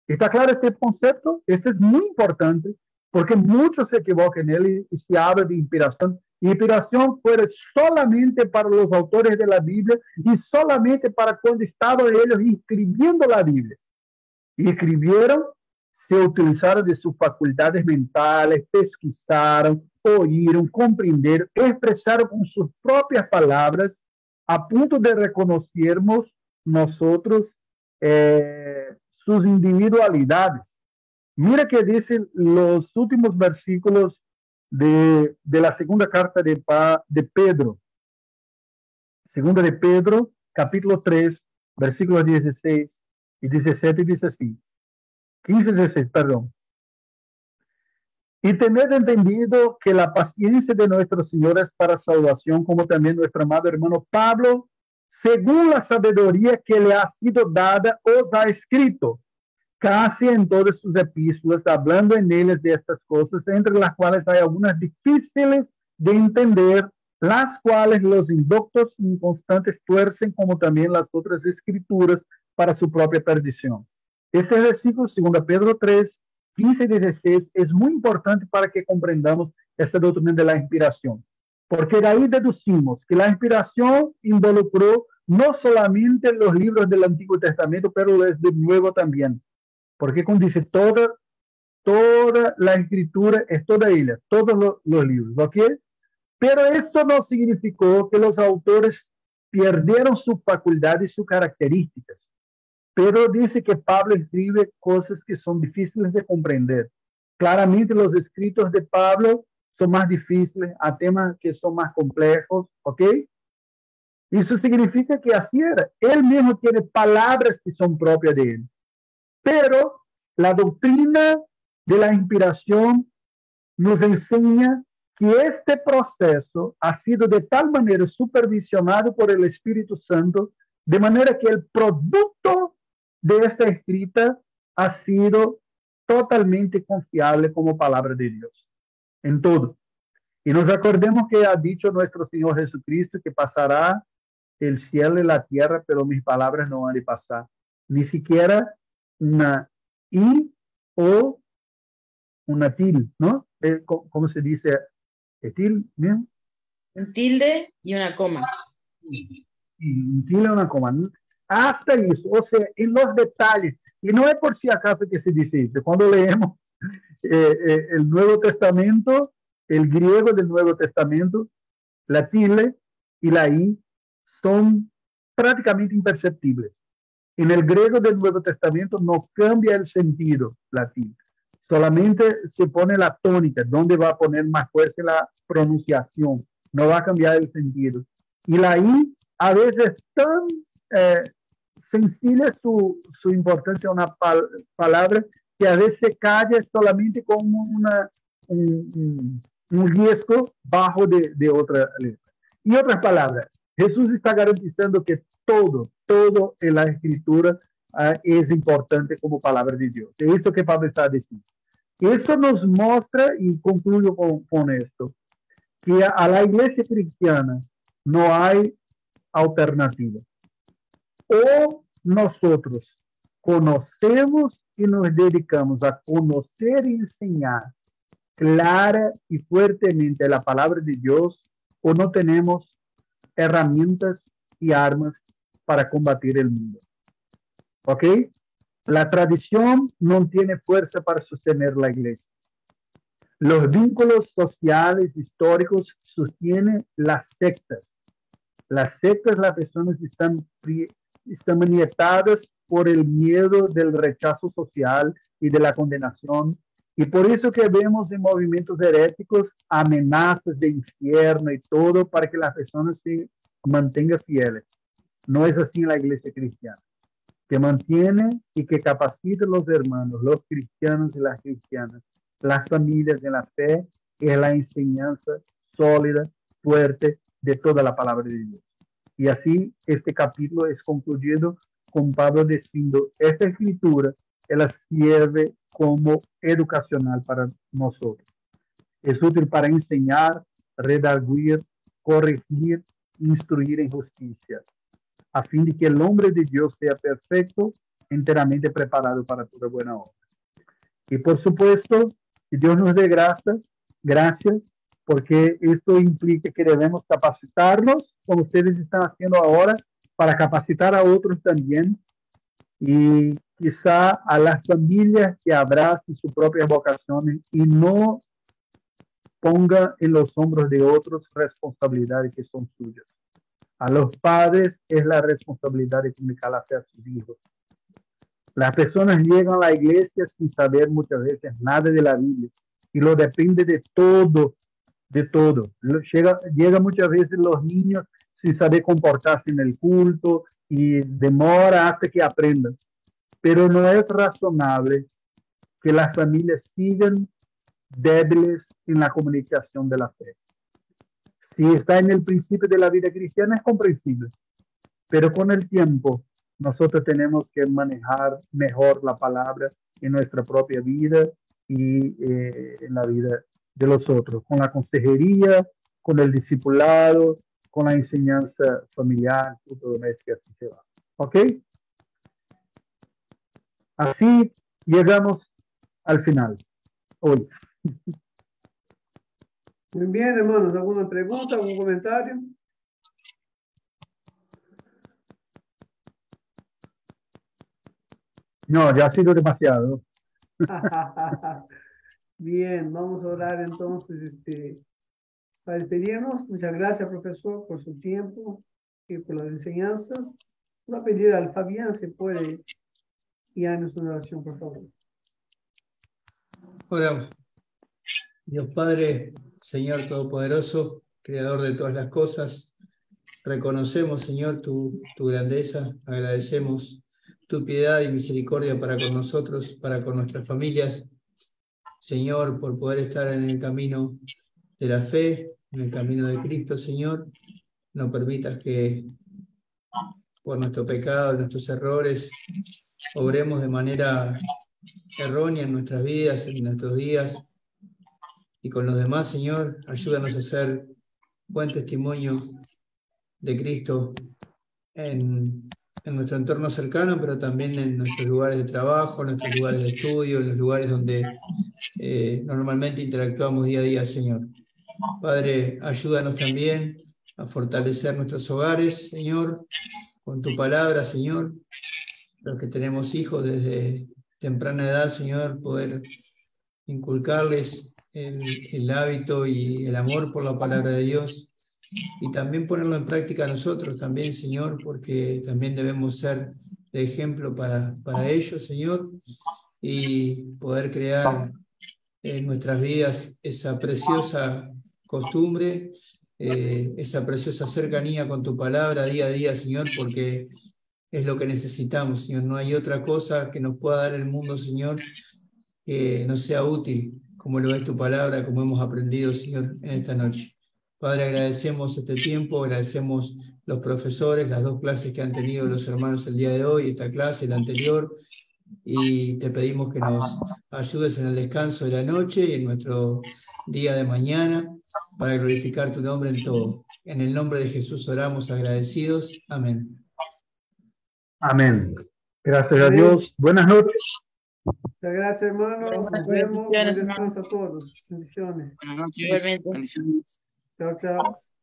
¿Está claro este concepto? Este es muy importante porque muchos se equivocan en él y se habla de inspiración. Inspiración fue solamente para los autores de la Biblia y solamente para cuando estaban ellos escribiendo la Biblia. Y escribieron, se utilizaron de sus facultades mentales, pesquisaron, oíram, compreenderam, expressaram com suas próprias palavras, a ponto de reconhecermos nós outros suas individualidades. Mira que dicen los últimos versículos de la segunda carta de Pedro. Segunda de Pedro, capítulo 3, versículos 16 y 17, dice así. 15 y 16, perdón. Y tened entendido que la paciencia de nuestro Señor es para salvación, como también nuestro amado hermano Pablo, según la sabiduría que le ha sido dada, os ha escrito, casi en todas sus epístolas, hablando en ellas de estas cosas, entre las cuales hay algunas difíciles de entender, las cuales los indoctos inconstantes tuercen, como también las otras escrituras, para su propia perdición. Este versículo, 2 Pedro 3, 15 y 16, es muy importante para que comprendamos esta doctrina de la inspiración, porque de ahí deducimos que la inspiración involucró no solamente los libros del Antiguo Testamento, pero los del Nuevo también, porque como dice, toda la escritura es toda ella, todos los libros, ¿ok? Pero esto no significó que los autores perdieron sus facultades y sus características. Pedro dice que Pablo escribe cosas que son difíciles de comprender. Claramente los escritos de Pablo son más difíciles, a temas que son más complejos, ¿ok? Eso significa que así era. Él mismo tiene palabras que son propias de él. Pero la doctrina de la inspiración nos enseña que este proceso ha sido de tal manera supervisionado por el Espíritu Santo, de manera que el producto de esta escrita ha sido totalmente confiable como palabra de Dios, en todo. Y nos acordemos que ha dicho nuestro Señor Jesucristo que pasará el cielo y la tierra, pero mis palabras no han de pasar. Ni siquiera una i o una til, ¿no? ¿Cómo se dice? ¿Til? ¿Bien? Un tilde y una coma. Y un tilde y una coma. Hasta eso, o sea, en los detalles. Y no es por si acaso que se dice eso. Cuando leemos el Nuevo Testamento, el griego del Nuevo Testamento, la tilde y la i son prácticamente imperceptibles. En el griego del Nuevo Testamento no cambia el sentido la tilde. Solamente se pone la tónica, donde va a poner más fuerza la pronunciación. No va a cambiar el sentido. Y la i a veces tan sencilla su importancia a una palabra que a veces se calla solamente como un riesgo bajo de otra letra. Y otras palabras, Jesús está garantizando que todo en la Escritura es importante como palabra de Dios. Es esto que Pablo está diciendo. Esto nos muestra, y concluyo con esto, que a la iglesia cristiana no hay alternativa. O nosotros conocemos y nos dedicamos a conocer y enseñar clara y fuertemente la palabra de Dios, o no tenemos herramientas y armas para combatir el mundo. ¿Ok? La tradición no tiene fuerza para sostener la iglesia. Los vínculos sociales, históricos, sostienen las sectas. Las sectas, las personas están maniatadas por el miedo del rechazo social y de la condenación. Y por eso que vemos en movimientos heréticos amenazas de infierno y todo para que las personas se mantengan fieles. No es así en la iglesia cristiana, que mantiene y que capacita a los hermanos, los cristianos y las cristianas, las familias en la fe, es la enseñanza sólida, fuerte de toda la palabra de Dios. Y así este capítulo es concluido con Pablo diciendo, esta escritura, ella sirve como educacional para nosotros. Es útil para enseñar, redarguir, corregir, instruir en justicia, a fin de que el hombre de Dios sea perfecto, enteramente preparado para toda buena obra. Y por supuesto, Que Dios nos dé gracias, porque esto implica que debemos capacitarnos, como ustedes están haciendo ahora, para capacitar a otros también, y quizá a las familias que abracen sus propias vocaciones y no ponga en los hombros de otros responsabilidades que son suyas. A los padres es la responsabilidad de comunicar la fe a sus hijos. Las personas llegan a la iglesia sin saber muchas veces nada de la Biblia y lo depende de todo, de todo. Llega muchas veces los niños sin saber comportarse en el culto y demora hasta que aprendan. Pero no es razonable que las familias sigan débiles en la comunicación de la fe. Si está en el principio de la vida cristiana es comprensible, pero con el tiempo nosotros tenemos que manejar mejor la palabra en nuestra propia vida y en la vida de los otros, con la consejería, con el discipulado, con la enseñanza familiar, culto doméstico, así se va. ¿Ok? Así llegamos al final hoy. Muy bien, hermanos. ¿Alguna pregunta, algún comentario? No, ya ha sido demasiado. Bien, vamos a orar entonces para despedirnos. Muchas gracias, profesor, por su tiempo y por las enseñanzas. Voy a pedir al Fabián si puede guiarnos una oración, por favor. Oramos. Dios Padre, Señor Todopoderoso, Creador de todas las cosas, reconocemos, Señor, tu grandeza, agradecemos tu piedad y misericordia para con nosotros, para con nuestras familias, Señor, por poder estar en el camino de la fe, en el camino de Cristo, Señor. No permitas que por nuestro pecado, nuestros errores, obremos de manera errónea en nuestras vidas, en nuestros días, y con los demás, Señor, ayúdanos a ser buen testimonio de Cristo en nuestro entorno cercano, pero también en nuestros lugares de trabajo, en nuestros lugares de estudio, en los lugares donde normalmente interactuamos día a día, Señor. Padre, ayúdanos también a fortalecer nuestros hogares, Señor, con tu palabra, Señor. Los que tenemos hijos desde temprana edad, Señor, poder inculcarles el hábito y el amor por la palabra de Dios, y también ponerlo en práctica nosotros también, Señor, porque también debemos ser de ejemplo para ellos, Señor, y poder crear en nuestras vidas esa preciosa costumbre, esa preciosa cercanía con tu palabra día a día, Señor, porque es lo que necesitamos, Señor. No hay otra cosa que nos pueda dar el mundo, Señor, que nos sea útil, como lo es tu palabra, como hemos aprendido, Señor, en esta noche. Padre, agradecemos este tiempo, agradecemos los profesores, las 2 clases que han tenido los hermanos el día de hoy, esta clase, la anterior, y te pedimos que nos ayudes en el descanso de la noche y en nuestro día de mañana, para glorificar tu nombre en todo. En el nombre de Jesús oramos agradecidos. Amén. Amén. Gracias a Dios. Buenas noches. Muchas gracias, hermanos. Nos vemos. Buen descanso a todos. Bendiciones. Buenas noches. Bendiciones. Chao, chao.